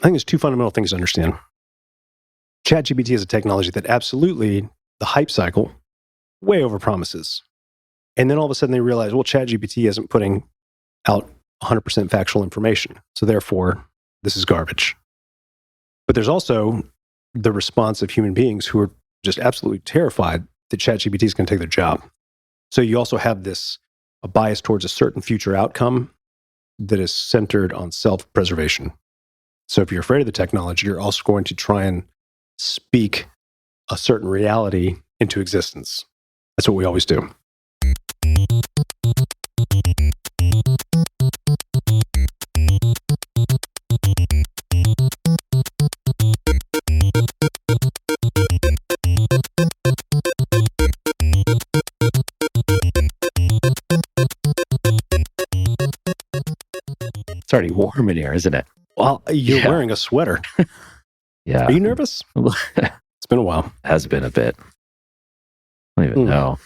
I think there's two fundamental things to understand. ChatGPT is a technology that absolutely, the hype cycle, way over promises. And then all of a sudden they realize, well, ChatGPT isn't putting out 100% factual information. So therefore, this is garbage. But there's also the response of human beings who are just absolutely terrified that ChatGPT is going to take their job. So you also have a bias towards a certain future outcome that is centered on self-preservation. So if you're afraid of the technology, you're also going to try and speak a certain reality into existence. That's what we always do. It's already warm in here, isn't it? Well, you're wearing a sweater. Yeah. Are you nervous? It's been a while. Has been a bit. I don't even know.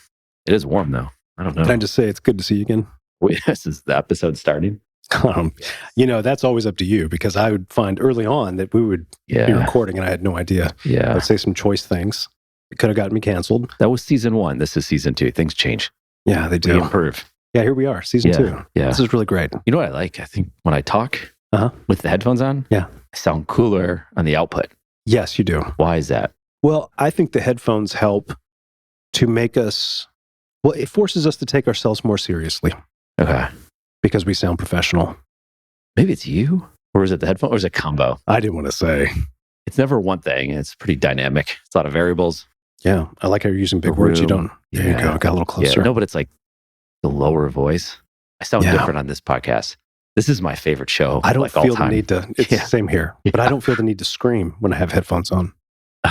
It is warm, though. I don't know. Can I just say it's good to see you again? Wait, this is the episode starting? That's always up to you, because I would find early on that we would be recording and I had no idea. Yeah. I'd say some choice things. It could have gotten me canceled. That was season 1. This is season 2. Things change. Yeah, they do. We improve. Yeah, here we are, season 2. Yeah. This is really great. You know what I like? I think when I talk with the headphones on, I sound cooler on the output. Yes, you do. Why is that? Well, I think the headphones help to make us, it forces us to take ourselves more seriously. Okay. Because we sound professional. Maybe it's you? Or is it the headphone? Or is it combo? I didn't want to say. It's never one thing. It's pretty dynamic. It's a lot of variables. Yeah. I like how you're using big words. You don't. There you go. Got a little closer. Yeah. No, but it's like the lower voice. I sound different on this podcast. This is my favorite show. I don't like feel the need to. It's the same here. But I don't feel the need to scream when I have headphones on.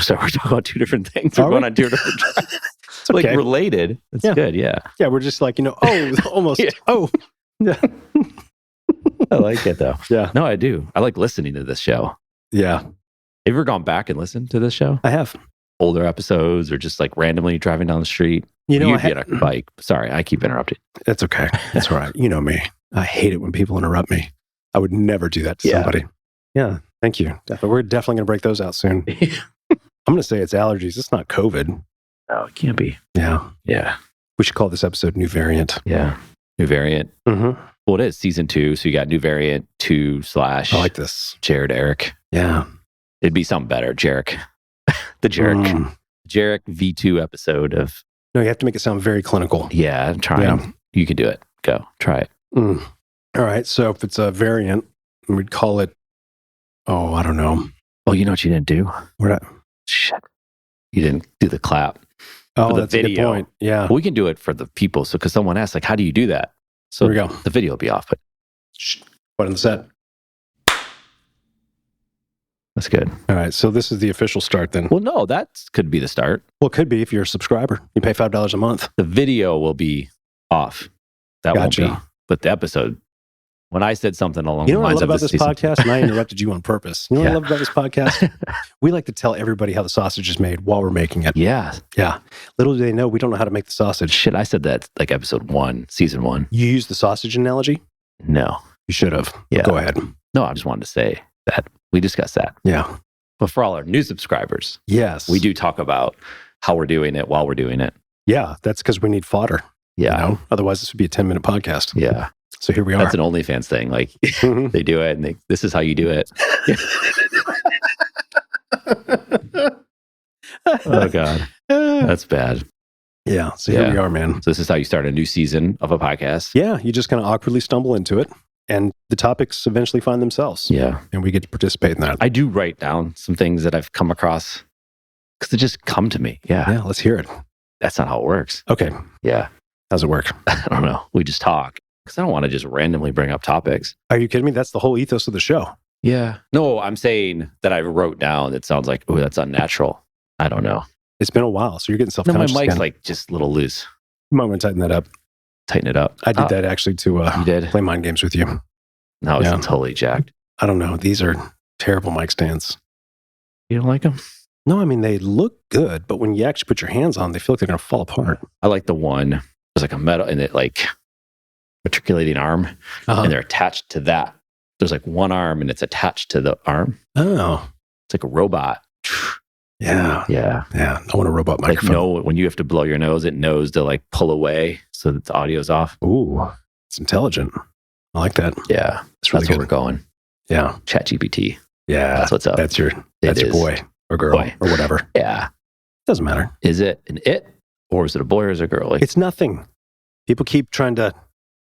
So we're talking about two different things. We're going on two different tracks. It's okay. Like related. It's good. Yeah. Yeah. We're just like, almost. Yeah. I like it though. Yeah. No, I do. I like listening to this show. Yeah. Have you ever gone back and listened to this show? I have. Older episodes or just like randomly driving down the street? You'd be on a bike. Sorry, I keep interrupting. That's okay. That's all right. You know me. I hate it when people interrupt me. I would never do that to somebody. Yeah. Thank you. We're definitely going to break those out soon. I'm going to say it's allergies. It's not COVID. No, it can't be. Yeah. Yeah. We should call this episode New Variant. Yeah. New Variant. Mm-hmm. Well, it is season 2. So you got New Variant 2 / I like this. Jared Eric. Yeah. It'd be something better. Jarek. The Jarek. Jarek V2 episode of. No, you have to make it sound very clinical. Yeah. I'm trying. Yeah. You can do it. Go. Try it. All right. So if it's a variant, we'd call it, I don't know. Oh, you know what you didn't do? What? Shit. You didn't do the clap. Oh, that's a good point. Yeah. Well, we can do it for the people. So, because someone asked, like, how do you do that? So there we go. The video will be off, but. What on the set? That's good. All right. So this is the official start then. Well, no, that could be the start. Well, it could be if you're a subscriber. You pay $5 a month. The video will be off. That won't be. But the episode, when I said something along the lines of this podcast, and I interrupted you on purpose. You know what I love about this podcast? We like to tell everybody how the sausage is made while we're making it. Yeah. Yeah. Little do they know, we don't know how to make the sausage. Shit, I said that like episode 1, season 1. You used the sausage analogy? No. You should have. Yeah. Go ahead. No, I just wanted to say that. We discussed that. Yeah. But for all our new subscribers, yes, we do talk about how we're doing it while we're doing it. Yeah, that's because we need fodder. Yeah. Otherwise, this would be a 10-minute podcast. Yeah. So here we are. That's an OnlyFans thing. Like they do it and this is how you do it. Oh, God. That's bad. Yeah. So here we are, man. So this is how you start a new season of a podcast. Yeah. You just kind of awkwardly stumble into it. And the topics eventually find themselves. Yeah. And we get to participate in that. I do write down some things that I've come across because they just come to me. Yeah. Yeah. Let's hear it. That's not how it works. Okay. Yeah. How's it work? I don't know. We just talk because I don't want to just randomly bring up topics. Are you kidding me? That's the whole ethos of the show. Yeah. No, I'm saying that I wrote down. It sounds like, oh, that's unnatural. I don't know. It's been a while. So you're getting self-conscious. No, my mic's again. like just a little loose. You might want to tighten that up. Tighten it up. I did that actually to you did? Play mind games with you. No, it's totally jacked. I don't know. These are terrible mic stands. You don't like them? No, I mean, they look good, but when you actually put your hands on, they feel like they're going to fall apart. I like the one, there's like a metal and it like matriculating arm and they're attached to that there's like one arm and it's attached to the arm. Oh. It's like a robot. Yeah. Yeah. Yeah. I want a robot microphone. Like, when you have to blow your nose, it knows to like pull away so that the audio's off. Ooh, it's intelligent. I like that. Yeah. That's really That's where we're going. Yeah. ChatGPT. Yeah. That's what's up. That's your boy or girl or whatever. Yeah. Doesn't matter. Is it an it or is it a boy or is it a girl? Like, it's nothing. People keep trying to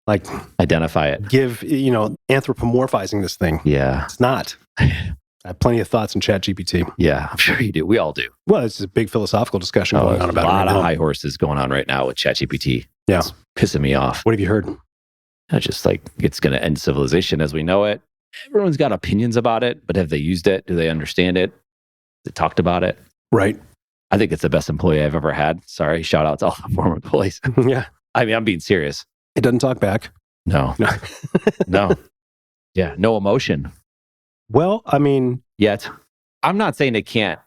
like identify it. Give, anthropomorphizing this thing. Yeah. It's not. I have plenty of thoughts in ChatGPT. Yeah, I'm sure you do. We all do. Well, it's a big philosophical discussion going on about it. A lot of high horses going on right now with ChatGPT. Yeah. It's pissing me off. What have you heard? Just like it's going to end civilization as we know it. Everyone's got opinions about it, but have they used it? Do they understand it? They talked about it? Right. I think it's the best employee I've ever had. Sorry, shout out to all the former employees. Yeah. I mean, I'm being serious. It doesn't talk back. No. No. Yeah, no emotion. Well, I mean... Yet. I'm not saying it can't.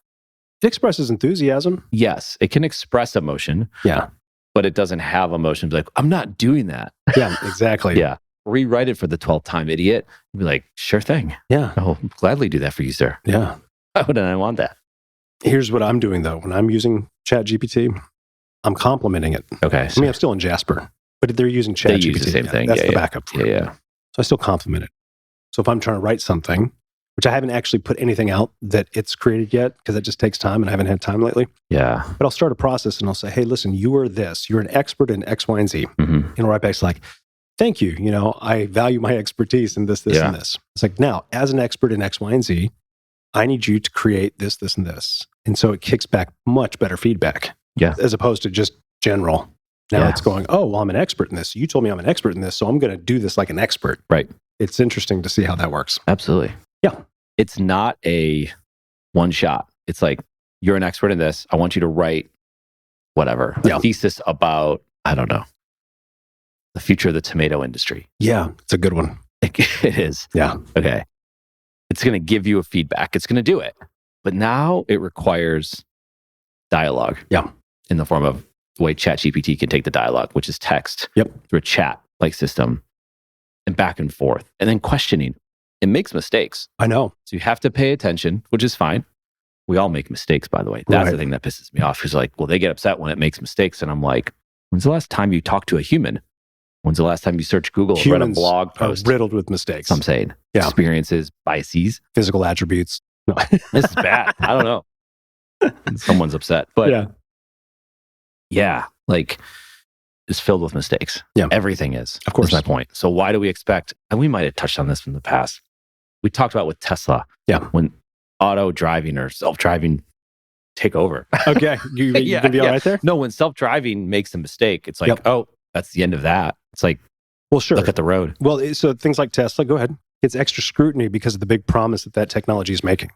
It expresses enthusiasm. Yes, it can express emotion. Yeah. But it doesn't have emotion. Like, I'm not doing that. Yeah, exactly. Yeah. Rewrite it for the 12th time, idiot. You'd be like, sure thing. Yeah. I'll gladly do that for you, sir. Yeah. Why wouldn't I want that? Here's what I'm doing, though. When I'm using ChatGPT, I'm complimenting it. Okay. I mean, I'm still in Jasper, but they're using ChatGPT. They use the same thing. That's the backup for it. Yeah. So I still compliment it. So if I'm trying to write something, which I haven't actually put anything out that it's created yet, because that just takes time and I haven't had time lately. Yeah. But I'll start a process and I'll say, hey, listen, you are this. You're an expert in X, Y, and Z. Mm-hmm. And right back, it's like, thank you. I value my expertise in this, and this. It's like, now, as an expert in X, Y, and Z, I need you to create this, and this. And so it kicks back much better feedback. Yeah. As opposed to just general. Now it's going, oh, well, I'm an expert in this. You told me I'm an expert in this, so I'm going to do this like an expert. Right. It's interesting to see how that works. Absolutely. Yeah. It's not a one shot. It's like, you're an expert in this. I want you to write whatever, a thesis about, I don't know, the future of the tomato industry. Yeah, it's a good one. It is. Yeah. Okay. It's going to give you a feedback. It's going to do it. But now it requires dialogue. Yeah. In the form of the way ChatGPT can take the dialogue, which is text, through a chat-like system, and back and forth, and then questioning. It makes mistakes. I know. So you have to pay attention, which is fine. We all make mistakes, by the way. That's the thing that pisses me off. Because they get upset when it makes mistakes. And I'm like, when's the last time you talked to a human? When's the last time you searched Google or read a blog post? Are riddled with mistakes. I'm saying. Yeah. Experiences, biases. Physical attributes. No. This is bad. I don't know. Someone's upset. But it's filled with mistakes. Yeah. Everything is. Of course. That's my point. So why do we expect, and we might have touched on this in the past. We talked about with Tesla. Yeah. When auto driving or self-driving take over. Okay. You can be all right there? No, when self-driving makes a mistake, it's like, oh, that's the end of that. It's like, well, sure. Look at the road. Well, so things like Tesla, go ahead. It's extra scrutiny because of the big promise that technology is making.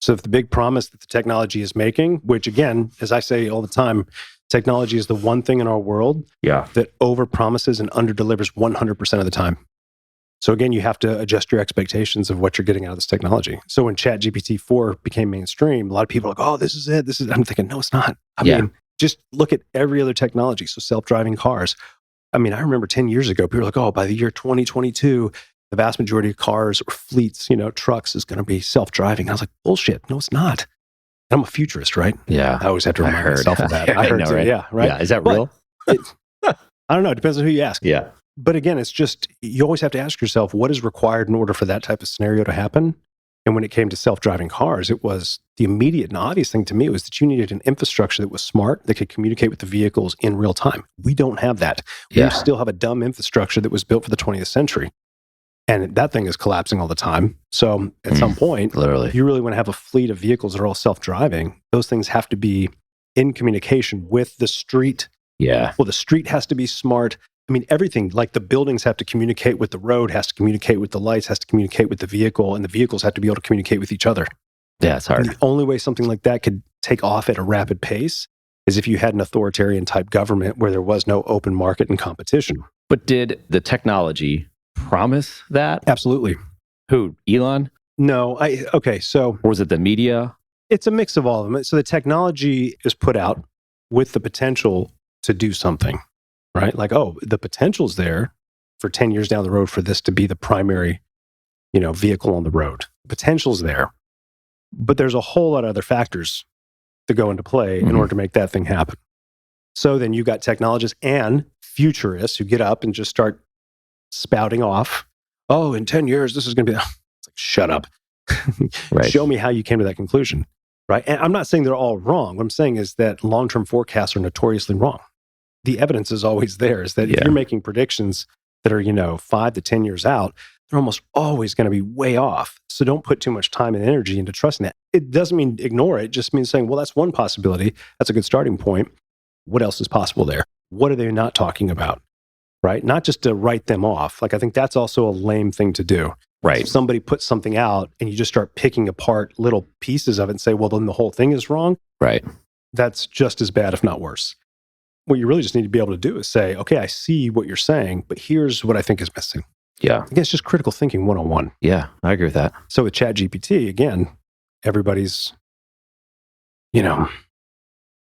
So if the big promise that the technology is making, which again, as I say all the time, technology is the one thing in our world that over-promises and under-delivers 100% of the time. So again, you have to adjust your expectations of what you're getting out of this technology. So when ChatGPT 4 became mainstream, a lot of people are like, oh, this is it. I'm thinking, no, it's not. I mean, just look at every other technology. So self-driving cars. I mean, I remember 10 years ago, people were like, oh, by the year 2022, the vast majority of cars or fleets, trucks is going to be self-driving. I was like, bullshit. No, it's not. I'm a futurist, right? Yeah. I always have to remind myself of that. I heard know, it. Right? Yeah, right. Yeah. Is that real? I don't know. It depends on who you ask. Yeah. But again, it's just, you always have to ask yourself, what is required in order for that type of scenario to happen? And when it came to self-driving cars, it was the immediate and obvious thing to me was that you needed an infrastructure that was smart, that could communicate with the vehicles in real time. We don't have that. We still have a dumb infrastructure that was built for the 20th century. And that thing is collapsing all the time. So at some point, literally, if you really want to have a fleet of vehicles that are all self-driving, those things have to be in communication with the street. Yeah. Well, the street has to be smart. I mean, everything, like the buildings have to communicate with the road, has to communicate with the lights, has to communicate with the vehicle, and the vehicles have to be able to communicate with each other. Yeah, it's hard. And the only way something like that could take off at a rapid pace is if you had an authoritarian type government where there was no open market and competition. But did the technology promise that? Absolutely. Who? Elon? No. Okay, so... Or was it the media? It's a mix of all of them. So the technology is put out with the potential to do something, right? Like, oh, the potential's there for 10 years down the road for this to be the primary vehicle on the road. Potential's there, but there's a whole lot of other factors that go into play in order to make that thing happen. So then you got technologists and futurists who get up and just start spouting off, oh, in 10 years, this is going to be, it's like, shut up. Right. Show me how you came to that conclusion, right? And I'm not saying they're all wrong. What I'm saying is that long-term forecasts are notoriously wrong. The evidence is always there, is that if you're making predictions that are, 5 to 10 years out, they're almost always going to be way off. So don't put too much time and energy into trusting that. It doesn't mean ignore it. It just means saying, well, that's one possibility. That's a good starting point. What else is possible there? What are they not talking about? Right? Not just to write them off. Like, I think that's also a lame thing to do. Right. If somebody puts something out and you just start picking apart little pieces of it and say, well, then the whole thing is wrong. Right. That's just as bad, if not worse. What you really just need to be able to do is say, okay, I see what you're saying, but here's what I think is missing. Yeah. I guess it's just critical thinking 101. Yeah, I agree with that. So with ChatGPT, again, everybody's, I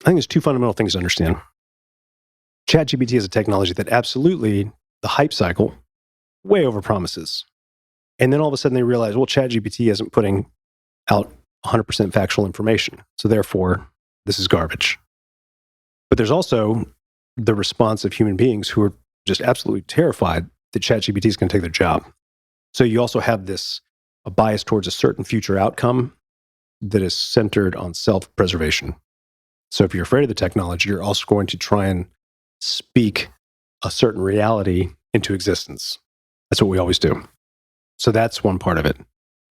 think there's two fundamental things to understand. ChatGPT is a technology that absolutely, the hype cycle, way overpromises. And then all of a sudden they realize, well, ChatGPT isn't putting out 100% factual information. So therefore, this is garbage. But there's also the response of human beings who are just absolutely terrified that ChatGPT is going to take their job. So you also have a bias towards a certain future outcome that is centered on self-preservation. So if you're afraid of the technology, you're also going to try and speak a certain reality into existence. That's what we always do. So that's one part of it.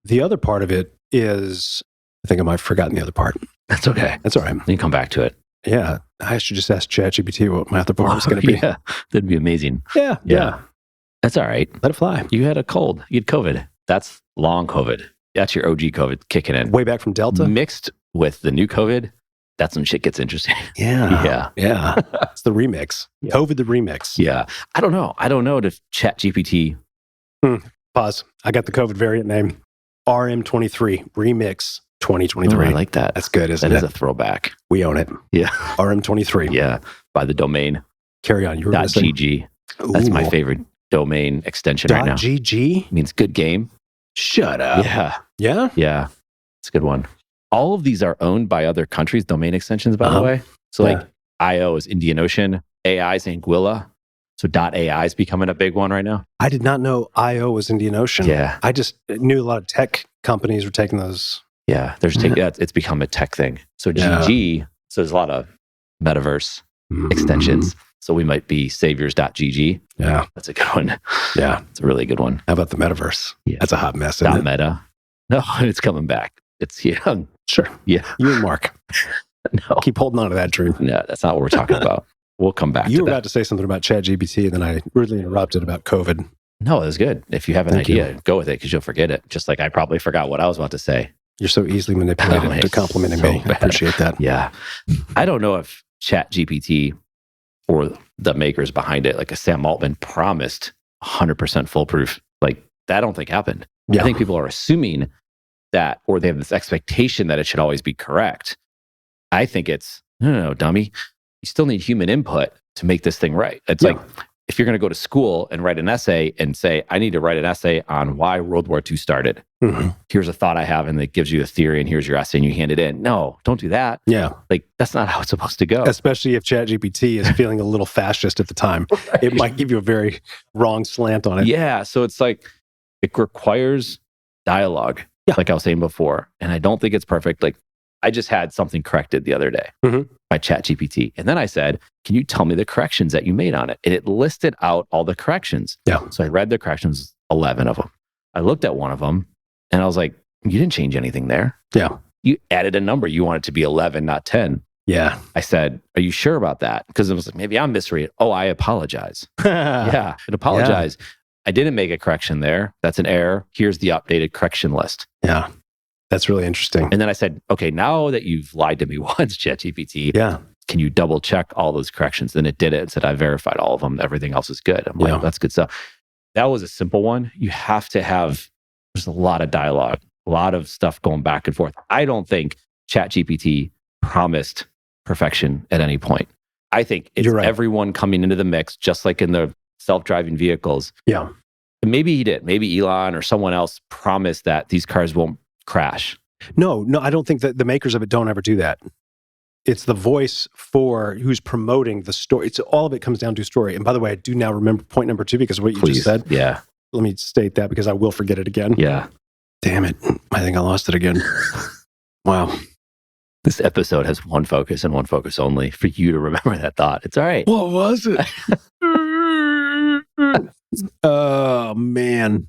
The other part of it is, I think I might have forgotten the other part. That's okay. That's all right. You can come back to it. Yeah. I should just ask ChatGPT what my other part was going to be. Yeah, that'd be amazing. Yeah. That's all right. Let it fly. You had a cold. You had COVID. That's long COVID. That's your OG COVID kicking in. Way back from Delta? Mixed with the new COVID, that's when shit gets interesting. Yeah. It's the remix. Yeah. COVID the remix. Yeah. I don't know if ChatGPT. Pause. I got the COVID variant name. RM23 Remix 2023. I like that. That's good, isn't it? That is a throwback. We own it. Yeah. RM23. Yeah. By the domain. Carry on. You were listening. .gg. That's my favorite domain extension right now. .gg? Means good game. Shut up. Yeah. Yeah. It's a good one. All of these are owned by other countries, domain extensions, by the way. So like IO is Indian Ocean, AI is Anguilla. So .ai is becoming a big one right now. I did not know IO was Indian Ocean. Yeah. I just knew a lot of tech companies were taking those. Yeah. It's become a tech thing. So GG, so there's a lot of metaverse extensions. So we might be saviors.gg. Yeah. That's a good one. Yeah. It's a really good one. How about the metaverse? Yeah. That's a hot mess, isn't it? .meta. No, it's coming back. It's young. Sure. Yeah. You and Mark. No. Keep holding on to that dream. No, that's not what we're talking about. We'll come back to that. You were about to say something about ChatGPT, and then I rudely interrupted about COVID. No, that's good. If you have an idea, go with it because you'll forget it. Just like I probably forgot what I was about to say. You're so easily manipulated to complimenting me. I appreciate that. Yeah. I don't know if ChatGPT or the makers behind it, like a Sam Altman, promised 100% foolproof. Like that I don't think happened. Yeah. I think people are assuming that, or they have this expectation that it should always be correct. I think it's, no, dummy. You still need human input to make this thing right. It's like if you're going to go to school and write an essay and say, I need to write an essay on why World War II started. Here's a thought I have, and it gives you a theory, and here's your essay, and you hand it in. No, don't do that. Yeah. Like, that's not how it's supposed to go. Especially if ChatGPT is feeling a little fascist at the time. Right. It might give you a very wrong slant on it. Yeah. So it's like, it requires dialogue, like I was saying before. And I don't think it's perfect. Like, I just had something corrected the other day by ChatGPT. And then I said, can you tell me the corrections that you made on it? And it listed out all the corrections. Yeah. So I read the corrections, 11 of them. I looked at one of them and I was like, you didn't change anything there. Yeah. You added a number. You want it to be 11, not 10. Yeah. I said, are you sure about that? Because it was like, maybe I'm misreading. Oh, I apologize. Yeah. I apologize. Yeah. I didn't make a correction there. That's an error. Here's the updated correction list. Yeah. That's really interesting. And then I said, okay, now that you've lied to me once, ChatGPT, can you double check all those corrections? Then it did it and said, I verified all of them. Everything else is good. I'm like, that's good stuff. That was a simple one. You have to have, there's a lot of dialogue, a lot of stuff going back and forth. I don't think ChatGPT promised perfection at any point. I think it's everyone coming into the mix, just like in the self-driving vehicles. Yeah. Maybe he did. Maybe Elon or someone else promised that these cars won't crash. No, I don't think that the makers of it don't ever do that. It's the voice for who's promoting the story. It's all of it comes down to story. And by the way, I do now remember point number 2 because of what you just said. Yeah. Let me state that because I will forget it again. Yeah. Damn it. I think I lost it again. Wow. This episode has one focus and one focus only for you to remember that thought. It's all right. What was it? Oh, man.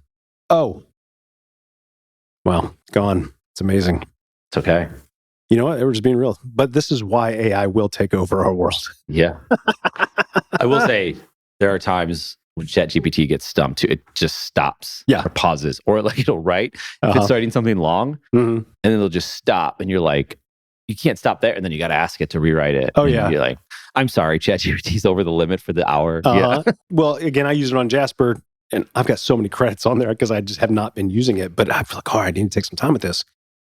Oh. Well, gone. It's amazing. It's okay. You know what? We're just being real. But this is why AI will take over our world. Yeah. I will say there are times when ChatGPT gets stumped too, it just stops or pauses, or like it'll write. If it's writing something long, and then it'll just stop, and you're like, you can't stop there, and then you got to ask it to rewrite it. Oh, and yeah. You're like, I'm sorry, ChatGPT's over the limit for the hour. Yeah. Well, again, I use it on Jasper, and I've got so many credits on there because I just have not been using it. But I feel like, I need to take some time with this.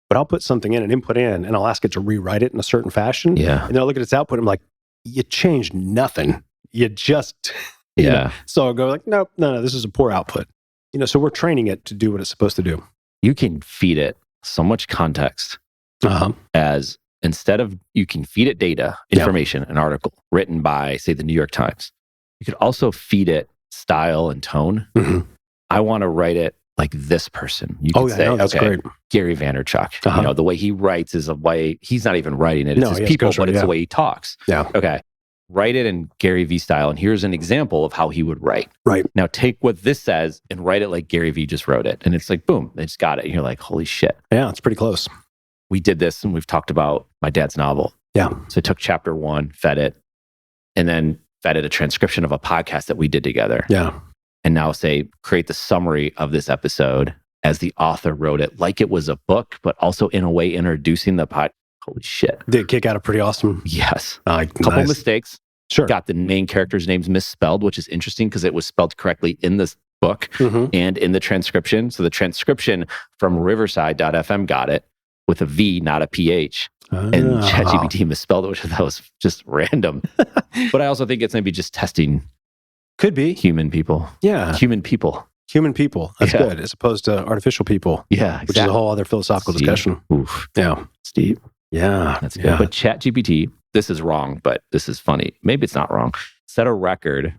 But I'll put something in, an input in, and I'll ask it to rewrite it in a certain fashion. Yeah. And then I'll look at its output, and I'm like, you changed nothing. You just... Yeah. know? So I'll go like, no, this is a poor output. So we're training it to do what it's supposed to do. You can feed it so much context as instead of, you can feed it data, information, an article written by, say, the New York Times. You could also feed it style and tone. I want to write it like this person. You could say, that's great. Gary Vaynerchuk. The way he writes is a way, he's not even writing it. It's his people, but it's the way he talks. Yeah. Okay. Write it in Gary V style. And here's an example of how he would write. Right. Now take what this says and write it like Gary V just wrote it. And it's like, boom, they just got it. And you're like, holy shit. Yeah, it's pretty close. We did this and we've talked about my dad's novel. Yeah. So I took chapter 1, fed it, and then fed it a transcription of a podcast that we did together. Yeah. And now say, create the summary of this episode as the author wrote it, like it was a book, but also in a way introducing the podcast. Holy shit. Did it kick out a pretty awesome? Yes. A couple mistakes. Sure. Got the main character's names misspelled, which is interesting because it was spelled correctly in this book and in the transcription. So the transcription from Riverside.fm got it with a V, not a PH. And ChatGPT misspelled it, which I thought was just random. But I also think it's maybe just testing. Could be. Human people. Yeah. Human people. Human people. That's good, as opposed to artificial people. Yeah, exactly. Which is a whole other philosophical discussion. Oof. Yeah. Steve. Yeah. That's good. But ChatGPT, this is wrong, but this is funny. Maybe it's not wrong. Set a record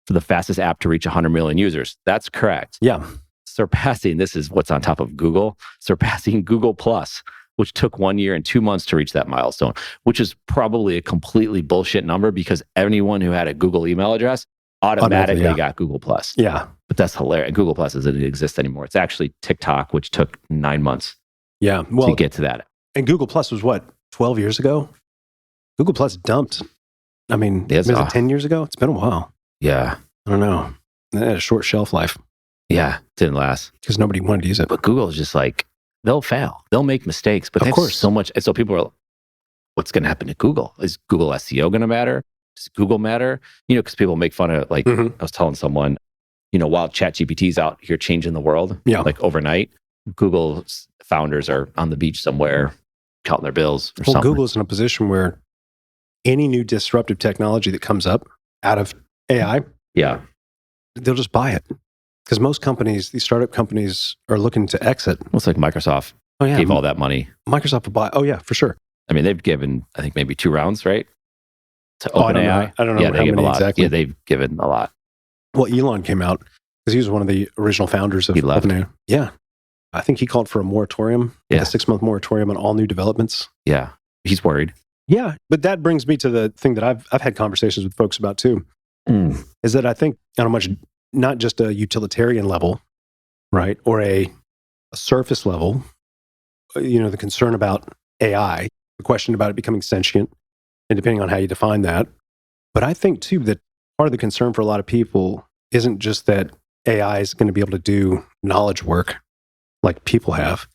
for the fastest app to reach 100 million users. That's correct. Yeah. Surpassing, this is what's on top of Google, surpassing Google Plus, which took 1 year and 2 months to reach that milestone, which is probably a completely bullshit number because anyone who had a Google email address automatically got Google Plus. Yeah. But that's hilarious. Google Plus doesn't exist anymore. It's actually TikTok, which took 9 months to get to that. And Google Plus was what, 12 years ago? Google Plus dumped. I mean, was it 10 years ago? It's been a while. Yeah. I don't know. It had a short shelf life. Yeah. Didn't last. Because nobody wanted to use it. But Google is just like, they'll fail. They'll make mistakes. But of course, so much. And so people are, what's going to happen to Google? Is Google SEO going to matter? Does Google matter? Because people make fun of, like, I was telling someone, while ChatGPT's out here changing the world, like overnight, Google's founders are on the beach somewhere counting their bills or something. Google's in a position where any new disruptive technology that comes up out of AI, they'll just buy it. Because most companies, these startup companies, are looking to exit. Well, it's like Microsoft gave all that money. Microsoft will buy. Oh, yeah, for sure. I mean, they've given, I think, maybe 2 rounds, right? To OpenAI. I don't know how many exactly. Yeah, they've given a lot. Well, Elon came out because he was one of the original founders of OpenAI. Yeah. I think he called for a moratorium, a 6-month moratorium on all new developments. Yeah. He's worried. Yeah. But that brings me to the thing that I've had conversations with folks about too, is that I think on a much, not just a utilitarian level, right? Or a surface level, the concern about AI, the question about it becoming sentient, and depending on how you define that. But I think too that part of the concern for a lot of people isn't just that AI is going to be able to do knowledge work like people have.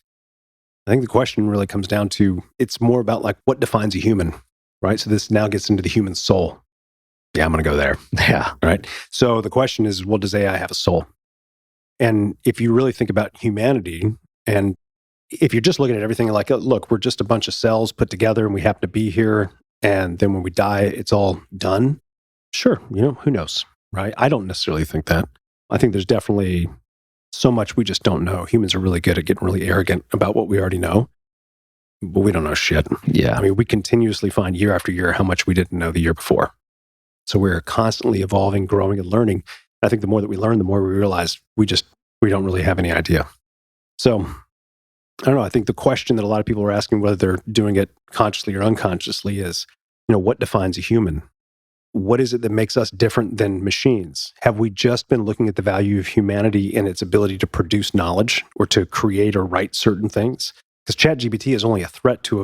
I think the question really comes down to, it's more about like what defines a human, right? So this now gets into the human soul. Yeah, I'm going to go there. Yeah. Right. So the question is, well, does AI have a soul? And if you really think about humanity, and if you're just looking at everything like, look, we're just a bunch of cells put together and we happen to be here, and then when we die, it's all done. Sure. Who knows, right? I don't necessarily think that. I think there's definitely so much we just don't know. Humans are really good at getting really arrogant about what we already know, but we don't know shit. Yeah. I mean, we continuously find year after year how much we didn't know the year before. So we're constantly evolving, growing, and learning. I think the more that we learn, the more we realize we don't really have any idea. So I don't know. I think the question that a lot of people are asking, whether they're doing it consciously or unconsciously, is, what defines a human? What is it that makes us different than machines? Have we just been looking at the value of humanity and its ability to produce knowledge or to create or write certain things? Because ChatGPT is only a threat to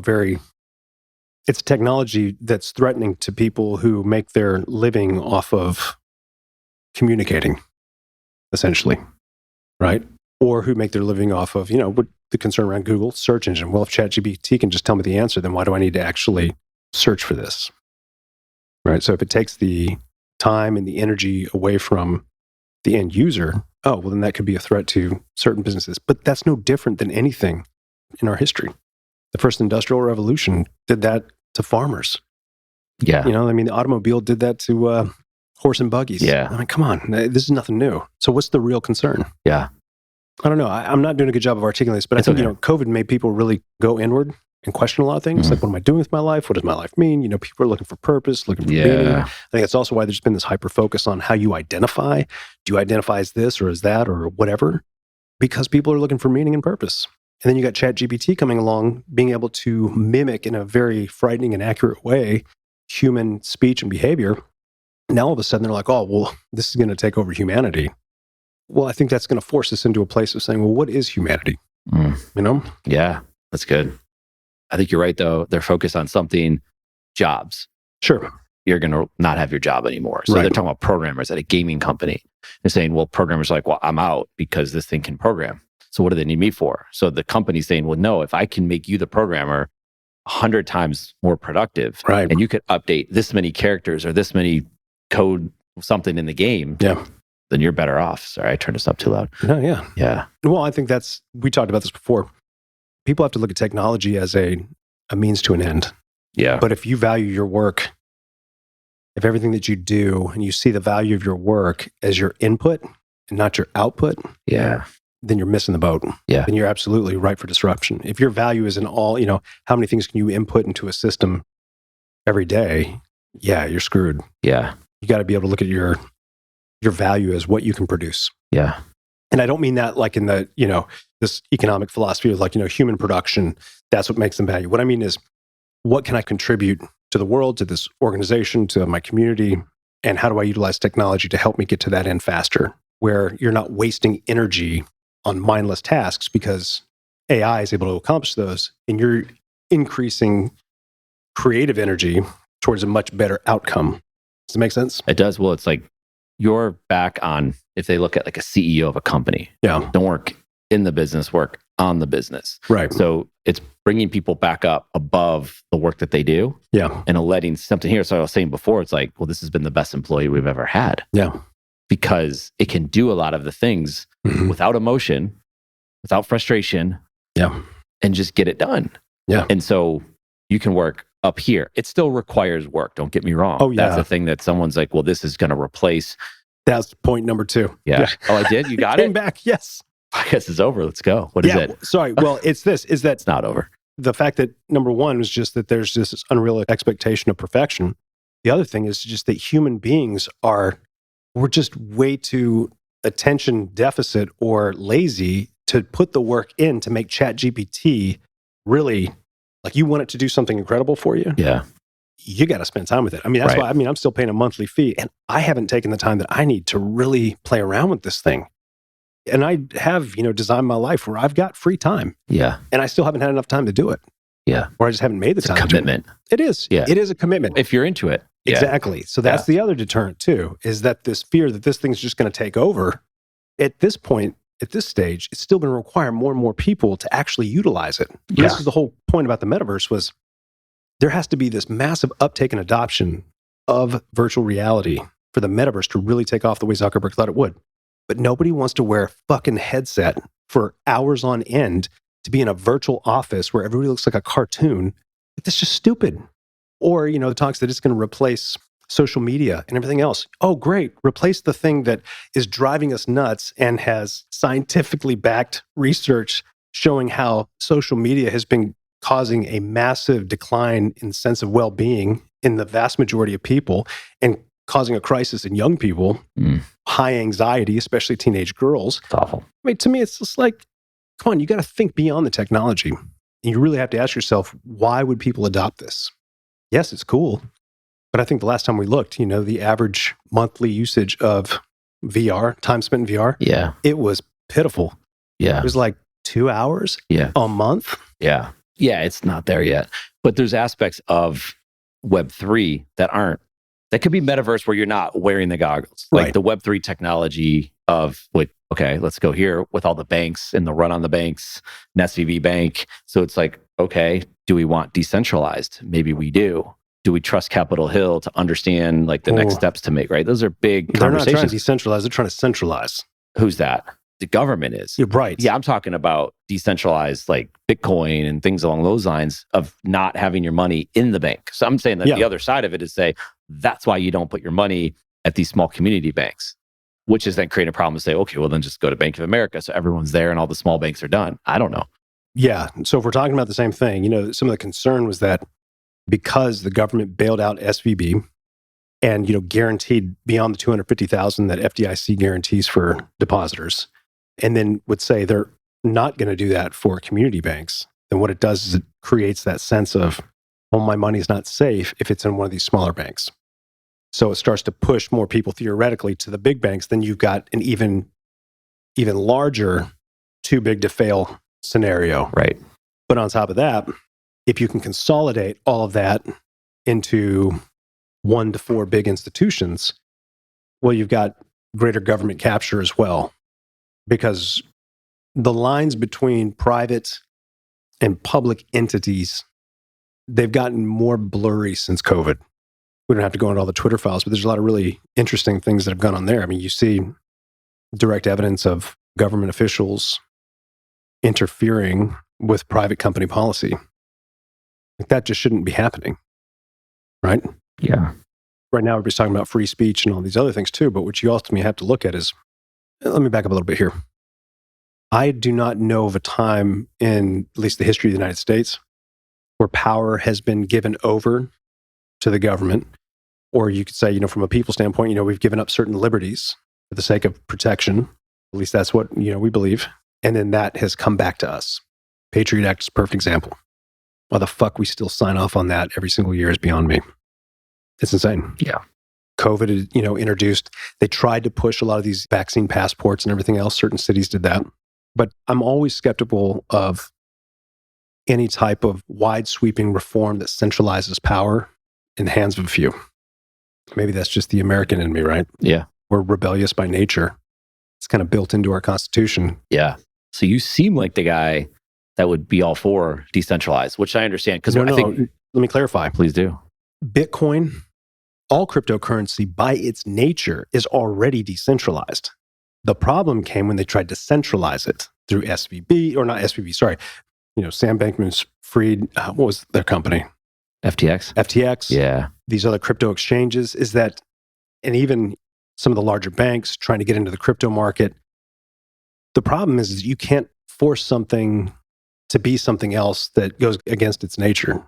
it's a technology that's threatening to people who make their living off of communicating, essentially, right? Or who make their living off of, what the concern around Google search engine. Well, if ChatGPT can just tell me the answer, then why do I need to actually search for this? Right. So if it takes the time and the energy away from the end user, then that could be a threat to certain businesses. But that's no different than anything in our history. The first industrial revolution did that to farmers. Yeah. The automobile did that to horse and buggies. Yeah. I mean, come on, this is nothing new. So what's the real concern? Yeah. I don't know. I'm not doing a good job of articulating this, but I think, COVID made people really go inward and question a lot of things. Like, what am I doing with my life? What does my life mean? People are looking for purpose, looking for meaning. I think that's also why there's been this hyper focus on how you identify. Do you identify as this or as that or whatever? Because people are looking for meaning and purpose. And then you got ChatGPT coming along, being able to mimic in a very frightening and accurate way human speech and behavior. Now all of a sudden they're like, oh, well, this is going to take over humanity. Well, I think that's going to force us into a place of saying, well, what is humanity? Yeah, that's good. I think you're right, though. They're focused on something, jobs. Sure. You're going to not have your job anymore. So they're talking about programmers at a gaming company. They're saying, well, programmers are like, well, I'm out because this thing can program. So what do they need me for? So the company's saying, well, no, if I can make you the programmer 100 times more productive, and you could update this many characters or this many code something in the game, then you're better off. Sorry, I turned this up too loud. No, yeah. Yeah. Well, I think we talked about this before. People have to look at technology as a means to an end. Yeah. But if you value your work, if everything that you do and you see the value of your work as your input and not your output, then you're missing the boat. Yeah. Then you're absolutely ripe for disruption. If your value is in all, how many things can you input into a system every day? Yeah, you're screwed. Yeah. You got to be able to look at your value as what you can produce. Yeah. And I don't mean that like in the, this economic philosophy of like, human production, that's what makes them value. What I mean is, what can I contribute to the world, to this organization, to my community? And how do I utilize technology to help me get to that end faster, where you're not wasting energy on mindless tasks because AI is able to accomplish those, and you're increasing creative energy towards a much better outcome. Does it make sense? It does. Well, it's like you're back on, if they look at like a CEO of a company, don't work in the business, work on the business. Right. So it's bringing people back up above the work that they do. Yeah. And letting something here. So I was saying before, it's like, well, this has been the best employee we've ever had. Yeah. Because it can do a lot of the things without emotion, without frustration. Yeah. And just get it done. Yeah. And so you can work up here. It still requires work. Don't get me wrong. Oh, yeah. That's the thing that someone's like, well, this is going to replace. That's point number 2. Yeah. Oh, I did? You got it? Came back. Yes. I guess it's over. Let's go. What is it? Sorry. Well, it's this, is that it's not over. The fact that number 1 was just that there's this unreal expectation of perfection. The other thing is just that human beings we're just way too attention deficit or lazy to put the work in to make ChatGPT really, like, you want it to do something incredible for you. Yeah. You got to spend time with it. I mean, that's why, I'm still paying a monthly fee, and I haven't taken the time that I need to really play around with this thing. And I have, designed my life where I've got free time. Yeah. And I still haven't had enough time to do it. Yeah. Or I just haven't made the time. It's a commitment. It is. Yeah. It is a commitment. If you're into it. Exactly. So that's the other deterrent too, is that this fear that this thing's just going to take over. At this point, at this stage, it's still going to require more and more people to actually utilize it. Yeah. This is the whole point about the metaverse, was there has to be this massive uptake and adoption of virtual reality for the metaverse to really take off the way Zuckerberg thought it would. But nobody wants to wear a fucking headset for hours on end to be in a virtual office where everybody looks like a cartoon. That's just stupid. Or, the talks that it's going to replace social media and everything else. Oh, great. Replace the thing that is driving us nuts and has scientifically backed research showing how social media has been causing a massive decline in sense of well-being in the vast majority of people and causing a crisis in young people, high anxiety, especially teenage girls. It's awful. I mean, to me, it's just like, come on, you got to think beyond the technology. And you really have to ask yourself, why would people adopt this? Yes, it's cool. But I think the last time we looked, the average monthly usage of VR, time spent in VR, it was pitiful. Yeah. It was like 2 hours a month. Yeah. Yeah, it's not there yet. But there's aspects of Web3 that could be metaverse where you're not wearing the goggles. Like the Web3 technology of, okay, let's go here with all the banks and the run on the banks, an SVB bank. So it's like, okay, do we want decentralized? Maybe we do. Do we trust Capitol Hill to understand the next steps to make, right? Those are big conversations. They're not trying to decentralize, they're trying to centralize. Who's that? The government is. You're right. Yeah, I'm talking about decentralized like Bitcoin and things along those lines of not having your money in the bank. So I'm saying that the other side of it is say, that's why you don't put your money at these small community banks, which is then creating a problem to say, okay, well then just go to Bank of America. So everyone's there and all the small banks are done. I don't know. Yeah. So if we're talking about the same thing, some of the concern was that because the government bailed out SVB and, guaranteed beyond the $250,000 that FDIC guarantees for depositors, and then would say they're not going to do that for community banks, then what it does is it creates that sense of, well, my money's not safe if it's in one of these smaller banks. So it starts to push more people theoretically to the big banks. Then you've got an even larger too big to fail scenario. Right. But on top of that, if you can consolidate all of that into 1 to 4 big institutions, well, you've got greater government capture as well. Because the lines between private and public entities, they've gotten more blurry since COVID. We don't have to go into all the Twitter files, but there's a lot of really interesting things that have gone on there. I mean, you see direct evidence of government officials interfering with private company policy. That just shouldn't be happening, right? Yeah. Right now, everybody's talking about free speech and all these other things too, but what you ultimately have to look at is, let me back up a little bit here. I do not know of a time in at least the history of the United States where power has been given over to the government, or you could say, from a people standpoint, we've given up certain liberties for the sake of protection. At least that's what, we believe. And then that has come back to us. Patriot Act is a perfect example. Why the fuck we still sign off on that every single year is beyond me. It's insane. Yeah. COVID, introduced, they tried to push a lot of these vaccine passports and everything else. Certain cities did that. But I'm always skeptical of any type of wide sweeping reform that centralizes power in the hands of a few. Maybe that's just the American in me, right? Yeah. We're rebellious by nature. It's kind of built into our Constitution. Yeah. So you seem like the guy that would be all for decentralized, which I understand. Because I think, let me clarify. Please do. Bitcoin, all cryptocurrency by its nature is already decentralized. The problem came when they tried to centralize it through SVB, or not SVB, sorry. Sam Bankman-Fried, what was their company? FTX. Yeah. These other crypto exchanges is that, and even some of the larger banks trying to get into the crypto market. The problem is you can't force something to be something else that goes against its nature.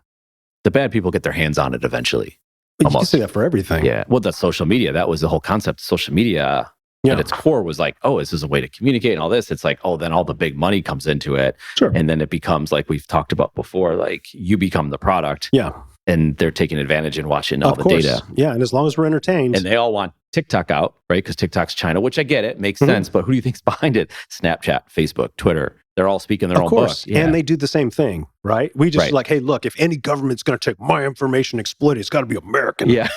The bad people get their hands on it eventually. But you can say that for everything. Yeah. Well, that's social media. That was the whole concept of social media. At its core was like, oh, this is a way to communicate and all this. It's like, oh, then all the big money comes into it. Sure. And then it becomes like we've talked about before, like you become the product. Yeah. And they're taking advantage and watching all the data. Yeah. And as long as we're entertained. And they all want TikTok out, right? Because TikTok's China, which I get it, makes sense. But who do you think's behind it? Snapchat, Facebook, Twitter. They're all speaking their own book. Yeah. And they do the same thing, right? We just like, hey, look, if any government's going to take my information and exploit it, it's got to be American. Yeah.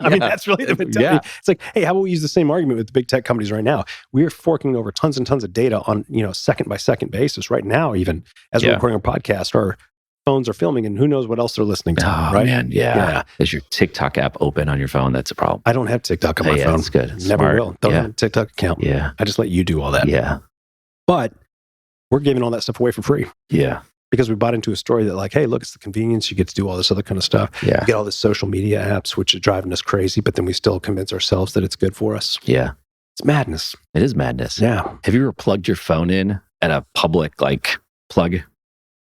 I mean, that's really the mentality. Yeah. It's like, hey, how about we use the same argument with the big tech companies right now? We're forking over tons and tons of data on, second by second basis right now, even as we're recording a podcast, our phones are filming and who knows what else they're listening to, right? Man, yeah. Is your TikTok app open on your phone? That's a problem. I don't have TikTok on my phone. That's good. Never will. Don't have a TikTok account. Yeah. I just let you do all that. Yeah. But we're giving all that stuff away for free. Yeah. because we bought into a story that like, hey, look, it's the convenience. You get to do all this other kind of stuff. Yeah. You get all this social media apps, which is driving us crazy, but then we still convince ourselves that it's good for us. Yeah. It's madness. It is madness. Yeah. Have you ever plugged your phone in at a public like plug?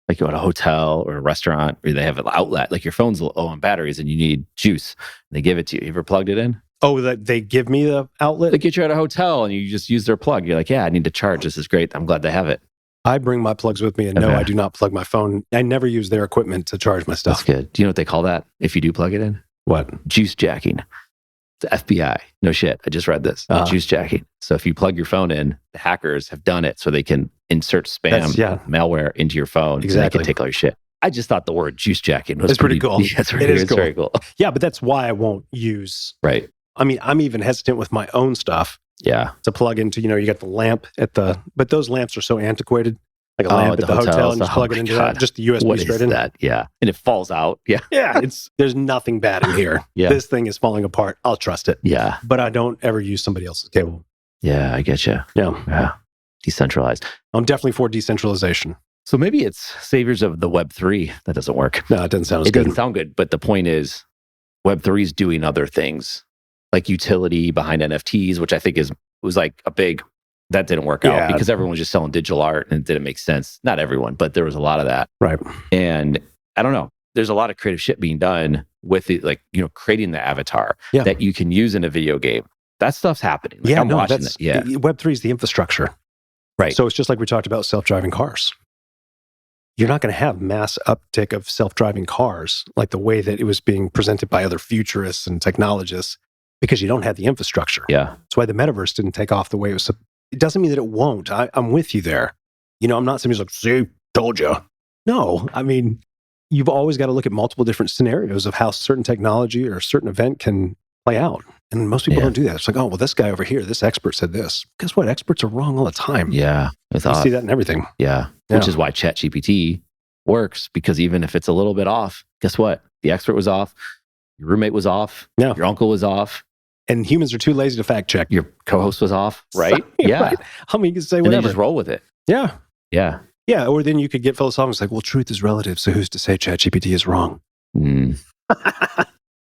Like you're at a hotel or a restaurant where they have an outlet, like your phone's low on batteries and you need juice. And they give it to you. You ever plugged it in? Oh, that they give me the outlet? They get you at a hotel and you just use their plug. You're like, yeah, I need to charge. This is great. I'm glad they have it. I bring my plugs with me, and no, I do not plug my phone. I never use their equipment to charge my stuff. That's good. Do you know what they call that if you do plug it in? What? Juice jacking. The FBI. No shit. I just read this. Juice jacking. So if you plug your phone in, the hackers have done it so they can insert spam malware into your phone. Exactly. So they can take all your shit. I just thought the word juice jacking was pretty cool. Yeah, it's very cool. Yeah, but that's why I won't use. Right. I mean, I'm even hesitant with my own stuff. Yeah. To plug into, you got the lamp but those lamps are so antiquated. Like a lamp at the hotel and just plug it into that. Just the USB straight in. That? Yeah. And it falls out. Yeah. Yeah. There's nothing bad in here. Yeah. This thing is falling apart. I'll trust it. Yeah. But I don't ever use somebody else's cable. Yeah, I get you. Yeah. Decentralized. I'm definitely for decentralization. So maybe it's saviors of the Web3 that doesn't work. No, it doesn't sound as good. It doesn't sound good. But the point is, Web3 is doing other things like utility behind NFTs, which I think was like a big, that didn't work out because everyone was just selling digital art and it didn't make sense. Not everyone, but there was a lot of that. Right. And I don't know. There's a lot of creative shit being done with it, like, creating the avatar that you can use in a video game. That stuff's happening. Like, I'm watching that. Yeah. Web3 is the infrastructure. Right. So it's just like we talked about self-driving cars. You're not going to have mass uptick of self-driving cars like the way that it was being presented by other futurists and technologists because you don't have the infrastructure. Yeah. That's why the metaverse didn't take off the way it was. It doesn't mean that it won't. I'm with you there. I'm not somebody who's like, see, told you. No, I mean, you've always got to look at multiple different scenarios of how certain technology or a certain event can play out. And most people don't do that. It's like, oh, well, this guy over here, this expert said this. Guess what? Experts are wrong all the time. Yeah. You see that in everything. Yeah. Which is why ChatGPT works, because even if it's a little bit off, guess what? The expert was off. Your roommate was off. Yeah. Your uncle was off. And humans are too lazy to fact check. Your co-host was off, right? Yeah. Right. I mean, you can say and whatever. then you just roll with it. Yeah. Yeah. Yeah. Or then you could get philosophical. It's like, well, truth is relative. So who's to say ChatGPT is wrong?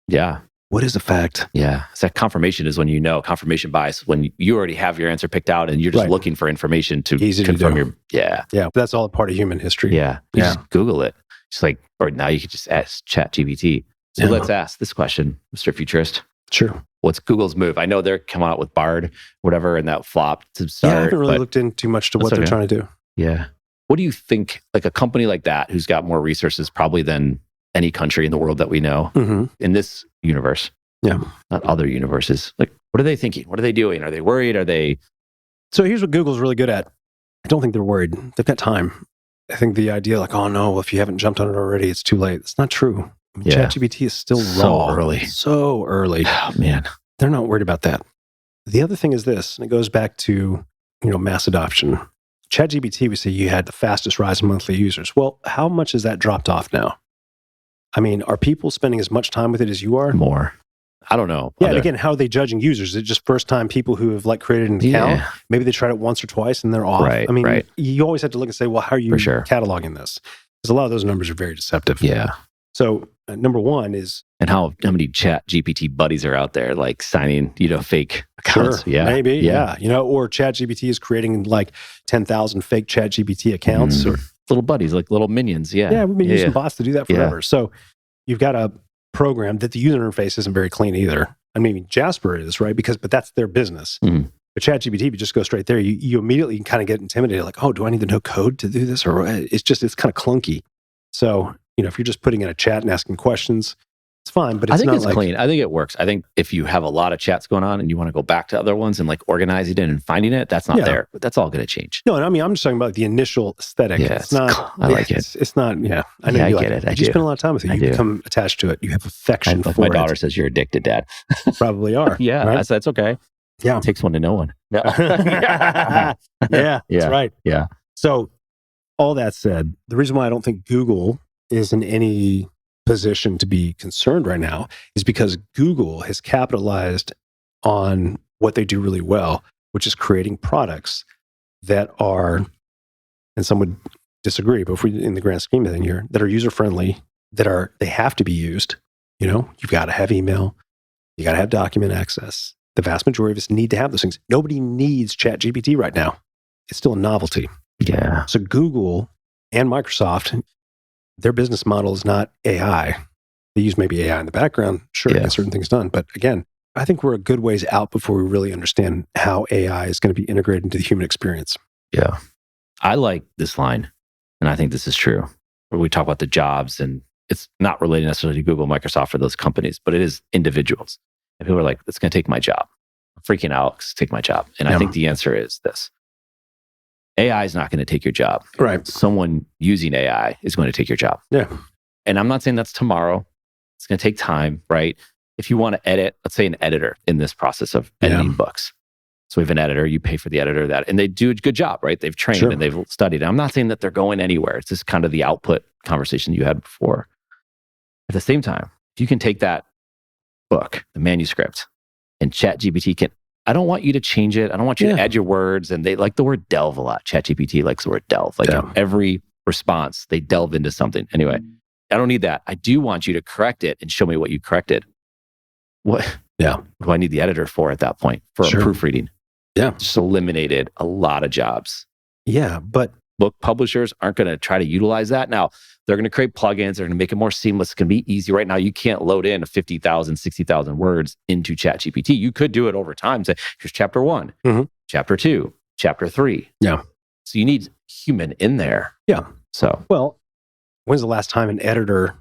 Yeah. What is a fact? Yeah. So confirmation is when confirmation bias, when you already have your answer picked out and you're just looking for information to confirm your. Yeah. Yeah. That's all a part of human history. Yeah. You just Google it. Just like, or now you could just ask ChatGPT. So let's ask this question, Mr. Futurist. Sure. What's Google's move? I know they're coming out with Bard, whatever, and that flopped to start. Yeah, I haven't really looked in too much to what they're trying to do. Yeah. What do you think, like a company like that, who's got more resources probably than any country in the world that we know in this universe, not other universes, like, what are they thinking? What are they doing? Are they worried? Are they? So here's what Google's really good at. I don't think they're worried. They've got time. I think the idea like, oh no, if you haven't jumped on it already, it's too late. It's not true. I mean, ChatGPT is still raw. So early. Oh, man. They're not worried about that. The other thing is this, and it goes back to, mass adoption. ChatGPT, we say you had the fastest rise in monthly users. Well, how much has that dropped off now? I mean, are people spending as much time with it as you are? More. I don't know. Yeah, and again, how are they judging users? Is it just first-time people who have created an account? Maybe they tried it once or twice and they're off. Right, I mean, you always have to look and say, well, how are you cataloging this? Because a lot of those numbers are very deceptive. Yeah. So number one is... And how many ChatGPT buddies are out there signing, fake accounts? Sure, maybe, yeah. Or ChatGPT is creating 10,000 fake ChatGPT accounts. Or little buddies, like little minions, Yeah, we've been using bots to do that forever. So you've got a program that the user interface isn't very clean either. I mean, Jasper is, right? But that's their business. But ChatGPT, if you just go straight there, you immediately kind of get intimidated. Like, oh, do I need to know code to do this? Or it's kind of clunky. So... if you're just putting in a chat and asking questions, it's fine, but it's not it's clean. I think it works. I think if you have a lot of chats going on and you want to go back to other ones and organizing it and finding it, that's not there. But that's all going to change. No, I mean, I'm just talking about the initial aesthetic. Yeah, it's not. I like it. It's not. Yeah, I know you get it. You spend a lot of time with it. You become attached to it. You have affection for it. My daughter says you're addicted, Dad. Probably are. Yeah, right? that's okay. Yeah, it takes one to know one. Yeah, that's right. Yeah. So, all that said, the reason why I don't think Google is in any position to be concerned right now is because Google has capitalized on what they do really well, which is creating products that are, and some would disagree, but if we, in the grand scheme of things here, that are user-friendly, they have to be used. You've got to have email. You got to have document access. The vast majority of us need to have those things. Nobody needs ChatGPT right now. It's still a novelty. Yeah. So Google and Microsoft, their business model is not AI. They use maybe AI in the background, sure, to get certain things done. But again, I think we're a good ways out before we really understand how AI is going to be integrated into the human experience. Yeah. I like this line, and I think this is true, where we talk about the jobs, and it's not related necessarily to Google, Microsoft, or those companies, but it is individuals. And people are like, it's going to take my job. I'm freaking out because it's take my job. And I think the answer is this. AI is not going to take your job. Right. Someone using AI is going to take your job. Yeah. And I'm not saying that's tomorrow. It's going to take time, right? If you want to edit, let's say an editor in this process of editing books. So we have an editor, you pay for the editor, and they do a good job, right? They've trained and they've studied. I'm not saying that they're going anywhere. It's just kind of the output conversation you had before. At the same time, if you can take that book, the manuscript, and ChatGPT can, I don't want you to change it. I don't want you to add your words. And they like the word delve a lot. ChatGPT likes the word delve. Like in every response, they delve into something. Anyway, I don't need that. I do want you to correct it and show me what you corrected. What do I need the editor for at that point for proofreading? Yeah. Just eliminated a lot of jobs. Yeah. But book publishers aren't going to try to utilize that. Now, they're going to create plugins. They're going to make it more seamless. It's going to be easy. Right now, you can't load in 50,000, 60,000 words into ChatGPT. You could do it over time. Say, here's chapter 1, chapter 2, chapter 3. Yeah. So you need human in there. Yeah. So, well, when's the last time an editor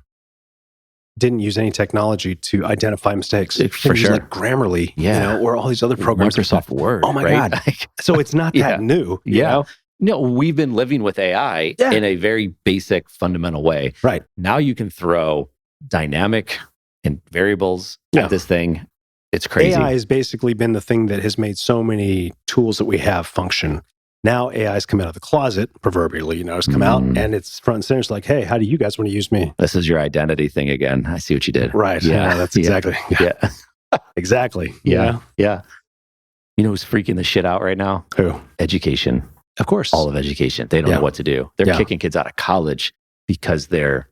didn't use any technology to identify mistakes? For sure. Like Grammarly, or all these other programs. Microsoft Word. Oh my God. So it's not that new. You know? No, we've been living with AI in a very basic, fundamental way. Right. Now you can throw dynamic and variables at this thing. It's crazy. AI has basically been the thing that has made so many tools that we have function. Now AI has come out of the closet, proverbially, it's come out and it's front and center. It's like, hey, how do you guys want to use me? This is your identity thing again. I see what you did. Right. Yeah, that's exactly. Yeah. Exactly. Yeah. You know who's freaking the shit out right now? Who? Education. Of course. All of education. They don't know what to do. They're kicking kids out of college because they're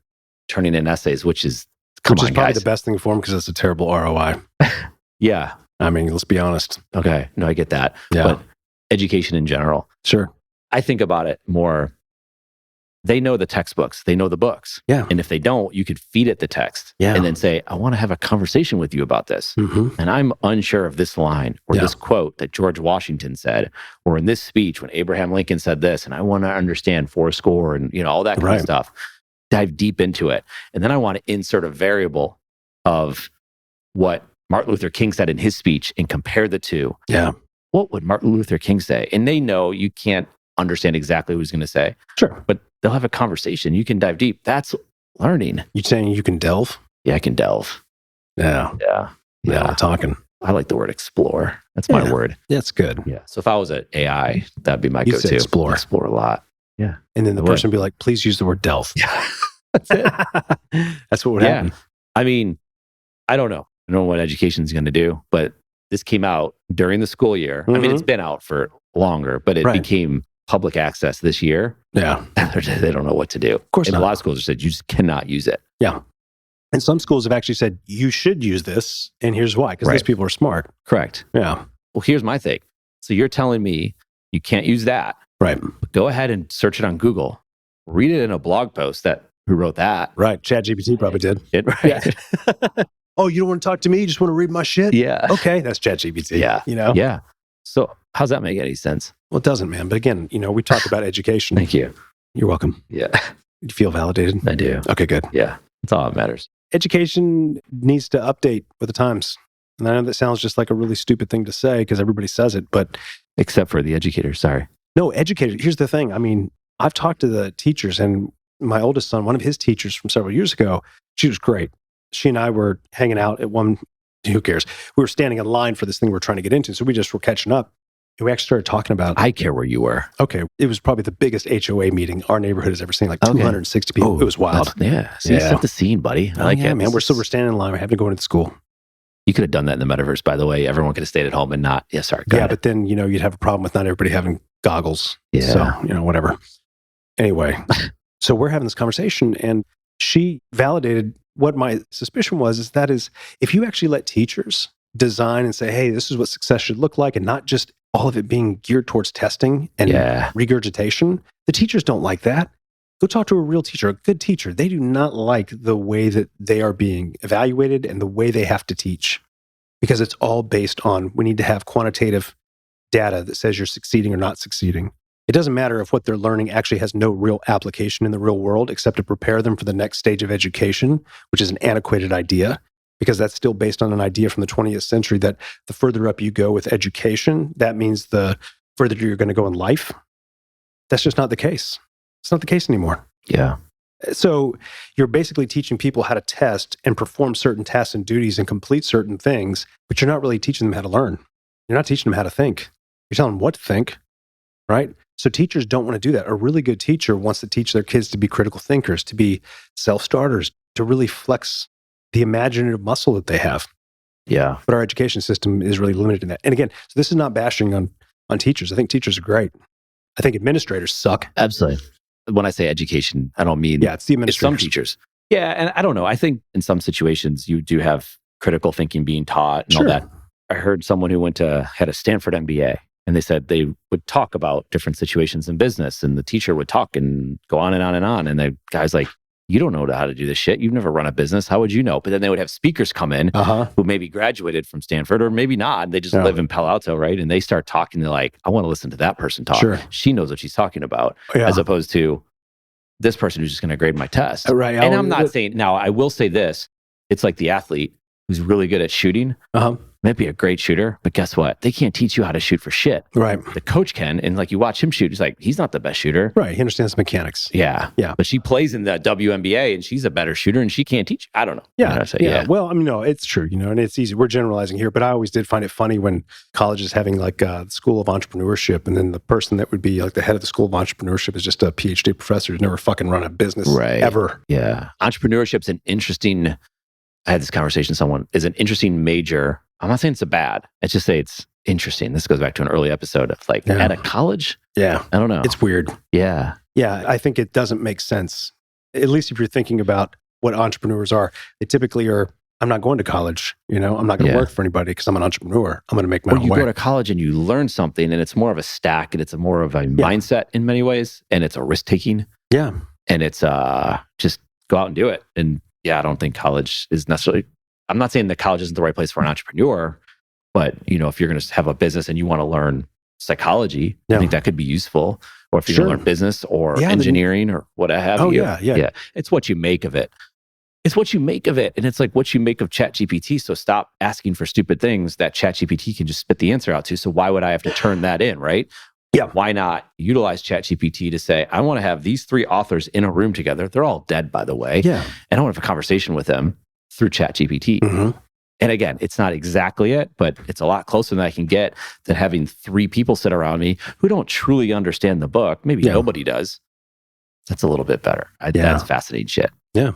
turning in essays, which is probably the best thing for them because it's a terrible ROI. Yeah. I mean, let's be honest. Okay. No, I get that. Yeah. But education in general. Sure. I think about it more. They know the textbooks. They know the books. Yeah. And if they don't, you could feed it the text and then say, I want to have a conversation with you about this. And I'm unsure of this line or this quote that George Washington said, or in this speech when Abraham Lincoln said this, and I want to understand fourscore and all that kind of stuff. Dive deep into it. And then I want to insert a variable of what Martin Luther King said in his speech and compare the two. Yeah. What would Martin Luther King say? And they know you can't understand exactly what he's going to say. Sure. But they'll have a conversation. You can dive deep. That's learning. You saying you can delve? Yeah, I can delve. Yeah. I'm talking. I like the word explore. That's my word. That's good. Yeah. So if I was at AI, that'd be my You'd go-to. say explore. Explore a lot. Yeah. And then the person would be like, please use the word delve. Yeah. That's it. That's what would happen. I mean, I don't know. I don't know what education is going to do, but this came out during the school year. I mean, it's been out for longer, but it became public access this year. Yeah. They don't know what to do. Of course, a lot of schools have said you just cannot use it. Yeah. And some schools have actually said you should use this, and here's why, because these people are smart. Correct. Yeah. Well, here's my thing. So you're telling me you can't use that. Right. But go ahead and search it on Google. Read it in a blog post who wrote that. Right. ChatGPT probably did. Right. Yeah. Oh, you don't want to talk to me? You just want to read my shit? Yeah. Okay. That's ChatGPT. Yeah. Yeah. So how's that make any sense? Well, it doesn't, man. But again, we talk about education. Thank you. You're welcome. Yeah. You feel validated? I do. Okay, good. Yeah. That's all that matters. Education needs to update with the times. And I know that sounds just like a really stupid thing to say because everybody says it, but... Except for the educators, sorry. No, educators. Here's the thing. I mean, I've talked to the teachers, and my oldest son, one of his teachers from several years ago, she was great. She and I were hanging out at who cares? We were standing in line for this thing we're trying to get into. So we just were catching up. And we actually started talking about... I care where you were. Okay. It was probably the biggest HOA meeting our neighborhood has ever seen, like 260 people. It was wild. See, set the scene, buddy. I like it. Man, we're standing in line. We're having to go into the school. You could have done that in the metaverse, by the way. Everyone could have stayed at home and not... Yeah, sorry. Go ahead. But then, you'd have a problem with not everybody having goggles. Yeah. So, whatever. Anyway, so we're having this conversation, and she validated what my suspicion was, is if you actually let teachers design and say, hey, this is what success should look like, and not just all of it being geared towards testing and regurgitation, the teachers don't like that. Go talk to a real teacher, a good teacher. They do not like the way that they are being evaluated and the way they have to teach, because it's all based on, we need to have quantitative data that says you're succeeding or not succeeding. It doesn't matter if what they're learning actually has no real application in the real world, except to prepare them for the next stage of education, which is an antiquated idea, because that's still based on an idea from the 20th century that the further up you go with education, that means the further you're going to go in life. That's just not the case. It's not the case anymore. Yeah. So you're basically teaching people how to test and perform certain tasks and duties and complete certain things, but you're not really teaching them how to learn. You're not teaching them how to think. You're telling them what to think, right? So teachers don't want to do that. A really good teacher wants to teach their kids to be critical thinkers, to be self-starters, to really flex the imaginative muscle that they have. Yeah. But our education system is really limited in that. And again, so this is not bashing on teachers. I think teachers are great. I think administrators suck. Absolutely. When I say education, I don't mean it's the administrators. It's some teachers. Yeah, and I don't know. I think in some situations you do have critical thinking being taught and all that. I heard someone who had a Stanford MBA, and they said they would talk about different situations in business, and the teacher would talk and go on and on and on. And the guy's like, you don't know how to do this shit. You've never run a business. How would you know? But then they would have speakers come in who maybe graduated from Stanford or maybe not. They just live in Palo Alto, right? And they start talking. They're like, I want to listen to that person talk. Sure. She knows what she's talking about, as opposed to this person who's just going to grade my test. Right. And I'm not saying, now I will say this. It's like the athlete who's really good at shooting. Might be a great shooter, but guess what? They can't teach you how to shoot for shit. Right. The coach can, and like you watch him shoot, he's not the best shooter. Right. He understands the mechanics. Yeah. But she plays in the WNBA, and she's a better shooter, and she can't teach. I don't know. Yeah. Well, I mean, no, it's true, and it's easy. We're generalizing here, but I always did find it funny when college is having like the School of Entrepreneurship, and then the person that would be like the head of the School of Entrepreneurship is just a PhD professor who's never fucking run a business ever. Yeah. Entrepreneurship's an interesting, I had this conversation with someone, is an interesting major. I'm not saying it's a bad. It's just say it's interesting. This goes back to an early episode of at a college. Yeah. I don't know. It's weird. Yeah. Yeah. I think it doesn't make sense. At least if you're thinking about what entrepreneurs are, they typically are, I'm not going to college. I'm not going to work for anybody because I'm an entrepreneur. I'm going to make my own way. Or you go to college and you learn something, and it's more of a stack, and it's more of a mindset in many ways, and it's a risk taking. Yeah. And it's just go out and do it. And I don't think college is necessarily, I'm not saying that college isn't the right place for an entrepreneur, but if you're going to have a business and you want to learn psychology, I think that could be useful. Or if you're going to learn business or engineering or what have you. Yeah. It's what you make of it. It's what you make of it. And it's like what you make of ChatGPT. So stop asking for stupid things that ChatGPT can just spit the answer out to. So why would I have to turn that in, right? Yeah. Why not utilize ChatGPT to say, I want to have these 3 authors in a room together. They're all dead, by the way. Yeah. And I want to have a conversation with them through ChatGPT. And again, it's not exactly it, but it's a lot closer than I can get than having 3 people sit around me who don't truly understand the book. Maybe nobody does. That's a little bit better. That's fascinating shit. Yeah.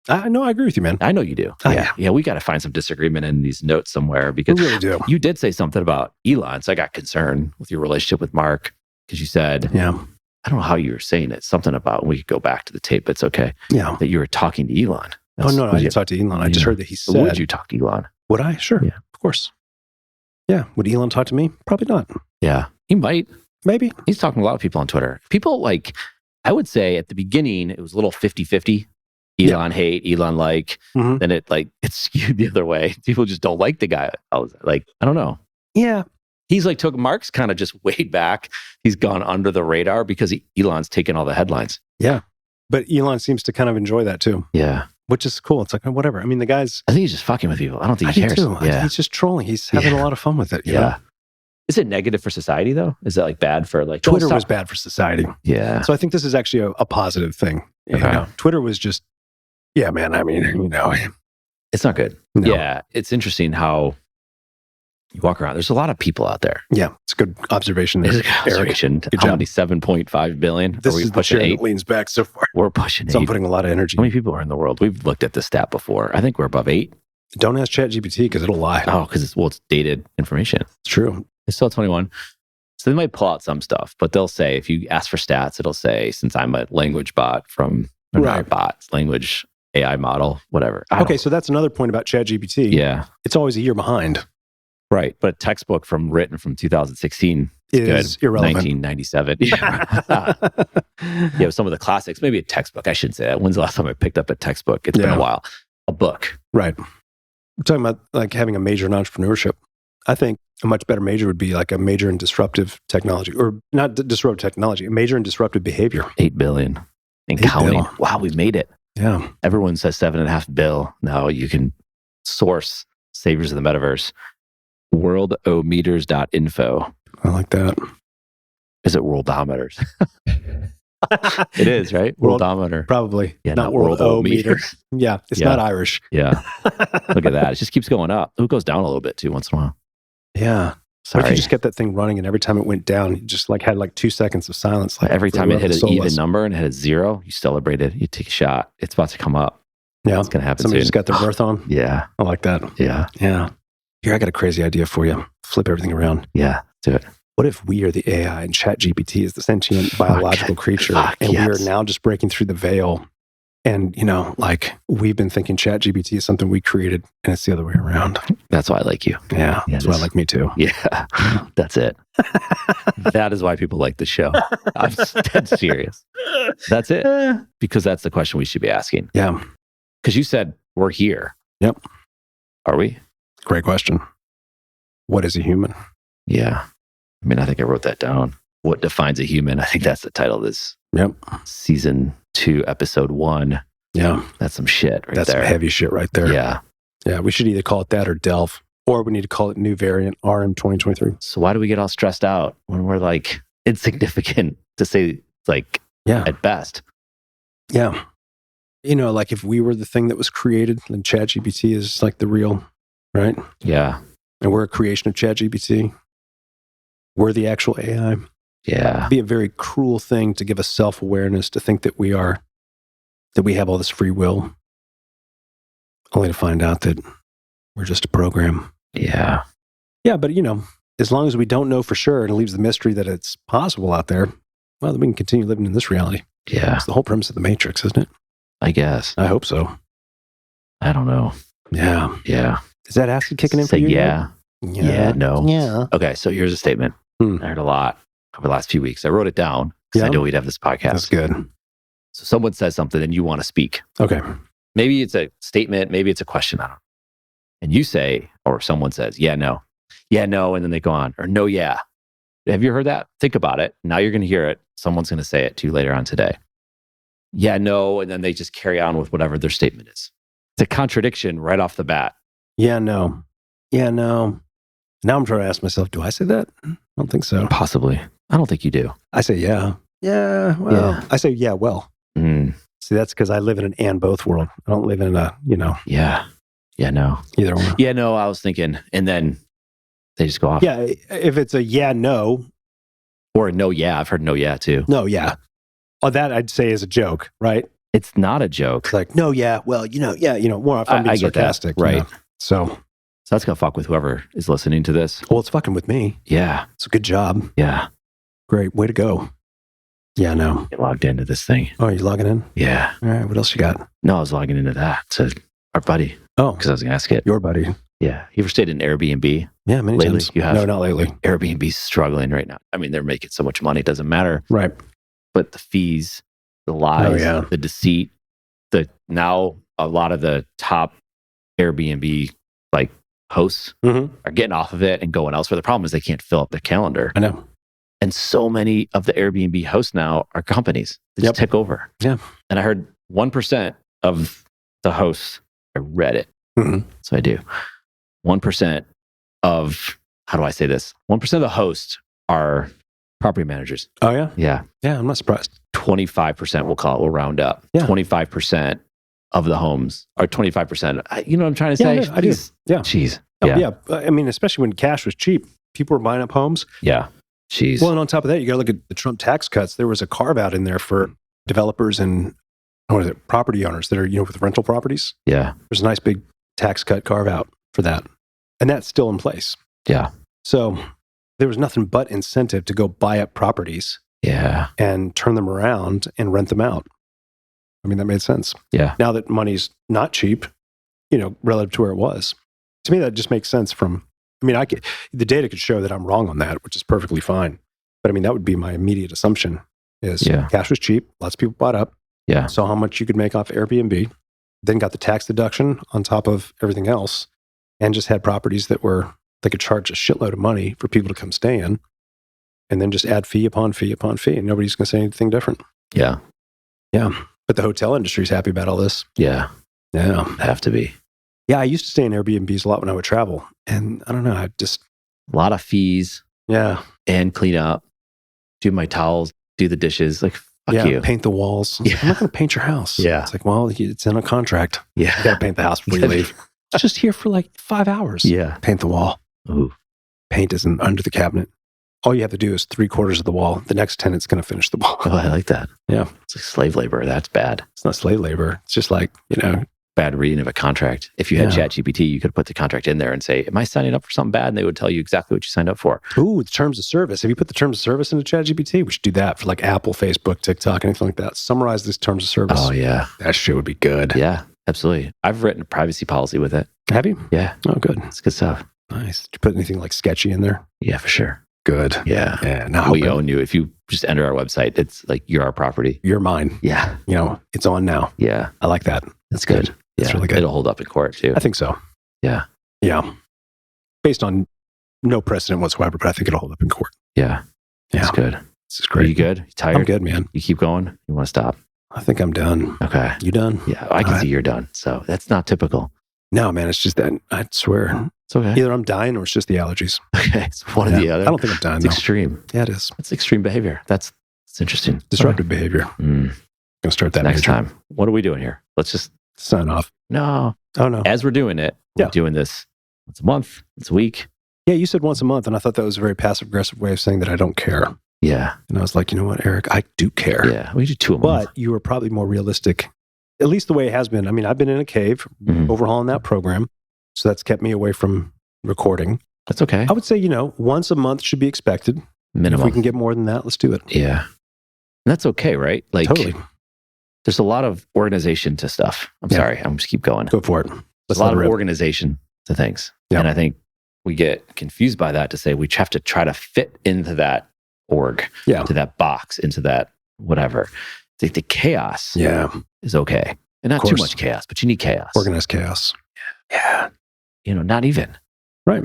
I agree with you, man. I know you do. Yeah, we got to find some disagreement in these notes somewhere, because we really do. You did say something about Elon. So I got concerned with your relationship with Mark, because you said, I don't know how you were saying it. Something about, we could go back to the tape. It's okay. Yeah. That you were talking to Elon. No, I didn't talk to Elon. I just heard that he said. Would you talk to Elon? Would I? Sure. Yeah. Of course. Yeah. Would Elon talk to me? Probably not. Yeah. He might. Maybe. He's talking to a lot of people on Twitter. People I would say at the beginning, it was a little 50-50. Elon hate, Elon like. Then it it's skewed the other way. People just don't like the guy. I don't know. Yeah. He's took Mark's kind of just way back. He's gone under the radar because Elon's taken all the headlines. Yeah. But Elon seems to kind of enjoy that too. Yeah. Which is cool. It's whatever. I mean, the guy's... I think he's just fucking with people. I don't think he cares. Too. Yeah. He's just trolling. He's having a lot of fun with it. You know? Is it negative for society though? Is it bad for Twitter was bad for society. Yeah. So I think this is actually a positive thing. Twitter was just, man. I mean, it's not good. No. Yeah. It's interesting how you walk around. There's a lot of people out there. Yeah. It's a good observation. It's a good observation. Good how job. many 7.5 billion? This is the chair that leans back so far. We're pushing 8. So I'm putting a lot of energy. How many people are in the world? We've looked at the stat before. I think we're above 8. Don't ask ChatGPT because it'll lie. Oh, because it's dated information. It's true. It's still 21. So they might pull out some stuff, but they'll say, if you ask for stats, it'll say, since I'm a language bot not a bot, language AI model, whatever. Okay, so that's another point about ChatGPT. Yeah. It's always a year behind. Right. But a textbook written from 2016 is good. Irrelevant. 1997. Yeah, some of the classics, maybe a textbook. I shouldn't say that. When's the last time I picked up a textbook? It's been a while. A book. Right. We're talking about like having a major in entrepreneurship. I think a much better major would be like a major in disruptive technology, or not disruptive technology, a major in disruptive behavior. 8 billion and counting. Bill. Wow, we made it. Yeah. Everyone says 7.5 bill. Now you can source Saviors of the Metaverse. Worldometers.info. I like that. Is it worldometers? It is, right? Worldometer. Probably. Yeah, not world-o-meters. Yeah, it's not Irish. Yeah. Look at that. It just keeps going up. It goes down a little bit too once in a while. Yeah. Sorry. What if you just kept that thing running and every time it went down, you just like had like 2 seconds of silence? Like every time it hit an even number and it hit a 0, you celebrated. You take a shot. It's about to come up. Yeah. It's going to happen Somebody soon. just got their birth on? Yeah. I like that. Yeah. Yeah. Here, I got a crazy idea for you. Flip everything around. Yeah. Do it. What if we are the AI and ChatGPT is the sentient biological creature and we are now just breaking through the veil? And, you know, like we've been thinking ChatGPT is something we created and it's the other way around. That's why I like you. Yeah. That's why I like me too. Yeah. That's it. That is why people like the show. I'm dead serious. That's it. Because that's the question we should be asking. Yeah. Because you said we're here. Yep. Are we? Great question. What is a human? Yeah. I mean, I think I wrote that down. What defines a human? I think that's the title of this. Yep. Season 2, episode 1. Yeah. That's some shit right that's there. That's some heavy shit right there. Yeah. Yeah. We should either call it that or Delph, or we need to call it new variant RM 2023. So why do we get all stressed out when we're like insignificant to say like at best? Yeah. You know, like if we were the thing that was created, then ChatGPT is like the real, right? Yeah. And we're a creation of ChatGPT. We're the actual AI. Yeah. It'd be a very cruel thing to give us self-awareness to think that we have all this free will, only to find out that we're just a program. Yeah. Yeah, but you know, as long as we don't know for sure and it leaves the mystery that it's possible out there, well, then we can continue living in this reality. Yeah. It's the whole premise of the Matrix, isn't it? I guess. I hope so. I don't know. Yeah. Yeah. Is that acid kicking in for you? Yeah. Yeah. No. Yeah. Okay. So here's a statement. I heard a lot over the last few weeks. I wrote it down because I knew we'd have this podcast. That's good. So someone says something and you want to speak. Okay. Maybe it's a statement. Maybe it's a question. I don't know. And you say, or someone says, yeah, no. Yeah, no. And then they go on, or no, yeah. Have you heard that? Think about it. Now you're going to hear it. Someone's going to say it to you later on today. Yeah, no. And then they just carry on with whatever their statement is. It's a contradiction right off the bat. Yeah, no. Yeah, no. Now I'm trying to ask myself, do I say that? I don't think so. Possibly. I don't think you do. I say yeah. Yeah, well. Yeah. I say yeah, well. See, that's because I live in an and both world. I don't live in a, you know. Yeah. Yeah, no. Either one. Yeah, no, I was thinking. And then they just go off. Yeah, if it's a yeah, no. Or a no, yeah. I've heard no, yeah, too. No, yeah. Oh, that I'd say is a joke, right? It's not a joke. It's like, no, yeah, well, yeah, more if I'm being sarcastic. That, right. You know? So that's going to fuck with whoever is listening to this. Well, it's fucking with me. Yeah. It's a good job. Yeah. Great. Way to go. Yeah, no. Get logged into this thing. Oh, you logging in? Yeah. All right. What else you got? No, I was logging into that. To our buddy. Oh. Because I was going to ask it. Your buddy. Yeah. You ever stayed in Airbnb? Yeah, many lately? times. You have? No, not lately. Airbnb's struggling right now. I mean, they're making so much money. It doesn't matter. Right. But the fees, the lies, the deceit, now a lot of the top Airbnb like hosts are getting off of it and going elsewhere. The problem is they can't fill up their calendar. I know. And so many of the Airbnb hosts now are companies that just take over. Yeah. And I heard 1% of the hosts, I read it. So I do. 1% of, how do I say this? 1% of the hosts are property managers. Oh, yeah? Yeah. Yeah, I'm not surprised. 25%, we'll call it, we'll round up. Yeah. 25% of the homes are 25%. You know what I'm trying to say? I do. Yeah. Jeez. Yeah. I mean, especially when cash was cheap, people were buying up homes. Yeah. Jeez. Well, and on top of that, you got to look at the Trump tax cuts. There was a carve out in there for developers and property owners that are, with rental properties. Yeah. There's a nice big tax cut carve out for that. And that's still in place. Yeah. So there was nothing but incentive to go buy up properties and turn them around and rent them out. I mean, that made sense. Yeah. Now that money's not cheap, relative to where it was, to me, that just makes sense the data could show that I'm wrong on that, which is perfectly fine. But I mean, that would be my immediate assumption is cash was cheap. Lots of people bought up. Yeah. Saw how much you could make off Airbnb, then got the tax deduction on top of everything else, and just had properties that they could charge a shitload of money for people to come stay in, and then just add fee upon fee upon fee. And nobody's going to say anything different. Yeah. Yeah. But the hotel industry is happy about all this. Yeah. Yeah. Have to be. Yeah. I used to stay in Airbnbs a lot when I would travel. And I don't know. I just. A lot of fees. Yeah. And clean up, do my towels, do the dishes. Like, fuck you. Paint the walls. Yeah. I'm not going to paint your house. Yeah. It's like, well, it's in a contract. Yeah. You got to paint the house before you leave. It's just here for like 5 hours. Yeah. Paint the wall. Ooh. Paint isn't under the cabinet. All you have to do is 3/4 of the wall. The next tenant's going to finish the wall. Oh, I like that. Yeah. It's like slave labor. That's bad. It's not slave labor. It's just like, bad reading of a contract. If you had ChatGPT, you could put the contract in there and say, am I signing up for something bad? And they would tell you exactly what you signed up for. Ooh, the terms of service. Have you put the terms of service into ChatGPT? We should do that for like Apple, Facebook, TikTok, anything like that. Summarize these terms of service. Oh, yeah. That shit would be good. Yeah, absolutely. I've written a privacy policy with it. Have you? Yeah. Oh, good. It's good stuff. Nice. Did you put anything like sketchy in there? Yeah, for sure. Good. Yeah. Yeah. Now we own you. If you just enter our website, it's like you're our property. You're mine. Yeah. It's on now. Yeah. I like that. That's good. That's really good. It'll hold up in court too. I think so. Yeah. Yeah. Based on no precedent whatsoever, but I think it'll hold up in court. Yeah. That's good. This is great. Are you good? You tired? I'm good, man. You keep going? You want to stop? I think I'm done. Okay. You done? Yeah. I can see you're done. So that's not typical. No, man. It's just that, I swear. It's okay. Either I'm dying or it's just the allergies. Okay. It's one or the other. I don't think I'm dying, It's though. extreme. Yeah, it is. It's extreme behavior. That's interesting. Disruptive behavior. Mm. Gonna start that next major. time. What are we doing here? Let's just sign off. No. Oh, no. As we're doing it, we're Yeah. doing this once a month, once a week. Yeah, you said once a month, and I thought that was a very passive-aggressive way of saying that I don't care. Yeah. And I was like, you know what, Eric? I do care. Yeah. We do 2 a month. But you were probably more realistic, at least the way it has been. I mean, I've been in a cave overhauling that program, so that's kept me away from recording. That's okay. I would say, once a month should be expected. Minimum. If we can get more than that, let's do it. Yeah. And that's okay, right? Like, totally. There's a lot of organization to stuff. I'm sorry. I'm just keep going. Go for it. There's a lot of organization to things. Yeah. And I think we get confused by that to say we have to try to fit into that org, into that box, into that whatever. I think the chaos is okay. And not too much chaos, but you need chaos. Organized chaos. Yeah. Not even. Right.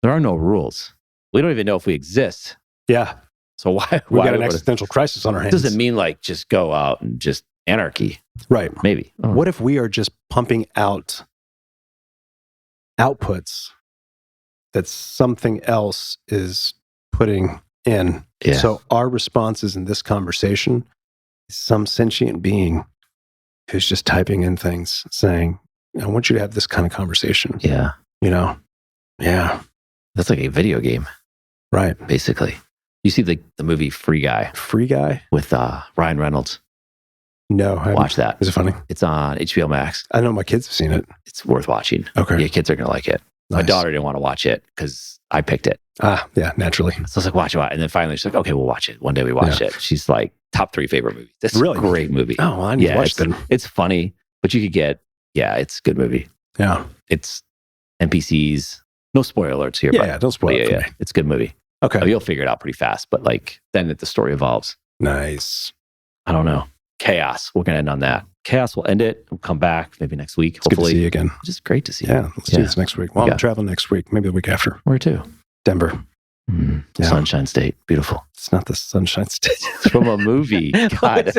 There are no rules. We don't even know if we exist. Yeah. So why? We've got an existential crisis on our hands. Doesn't mean like just go out and just anarchy. Right. Maybe. What if we are just pumping out outputs that something else is putting in? Yeah. So our responses in this conversation is some sentient being who's just typing in things saying, I want you to have this kind of conversation. Yeah. Yeah. That's like a video game. Right. Basically. You see the movie Free Guy. Free Guy? With Ryan Reynolds. No. Watch that. Is it funny? It's on HBO Max. I know my kids have seen it. It's worth watching. Okay. Your kids are going to like it. Nice. My daughter didn't want to watch it because I picked it. Yeah, naturally. So I was like, watch it. And then finally she's like, okay, we'll watch it. One day we watched it. She's like, top 3 favorite movies. This is a great movie. Oh, well, I need to watch them. It's funny, but you could get, it's a good movie. Yeah. It's NPCs. No spoiler alerts here. Yeah, don't spoil it for me. It's a good movie. Okay. You'll figure it out pretty fast, but then the story evolves. Nice. I don't know. Chaos. We're going to end on that. Chaos will end it. We'll come back maybe next week. It's good to see you again. It's just great to see you. Yeah, let's do this next week. Well, I'm traveling next week, maybe the week after. Where to? Denver. Sunshine State. Beautiful. It's not the Sunshine State. It's from a movie. God.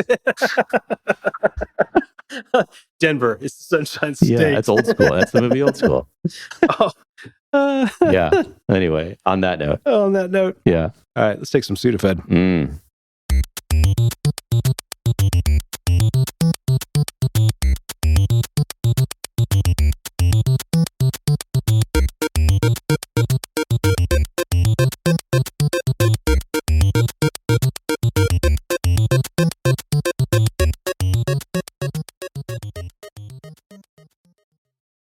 Denver. It's the Sunshine State. Yeah, that's old school. That's the movie Old School. Yeah. Anyway, on that note. On that note. Yeah. All right, let's take some Sudafed.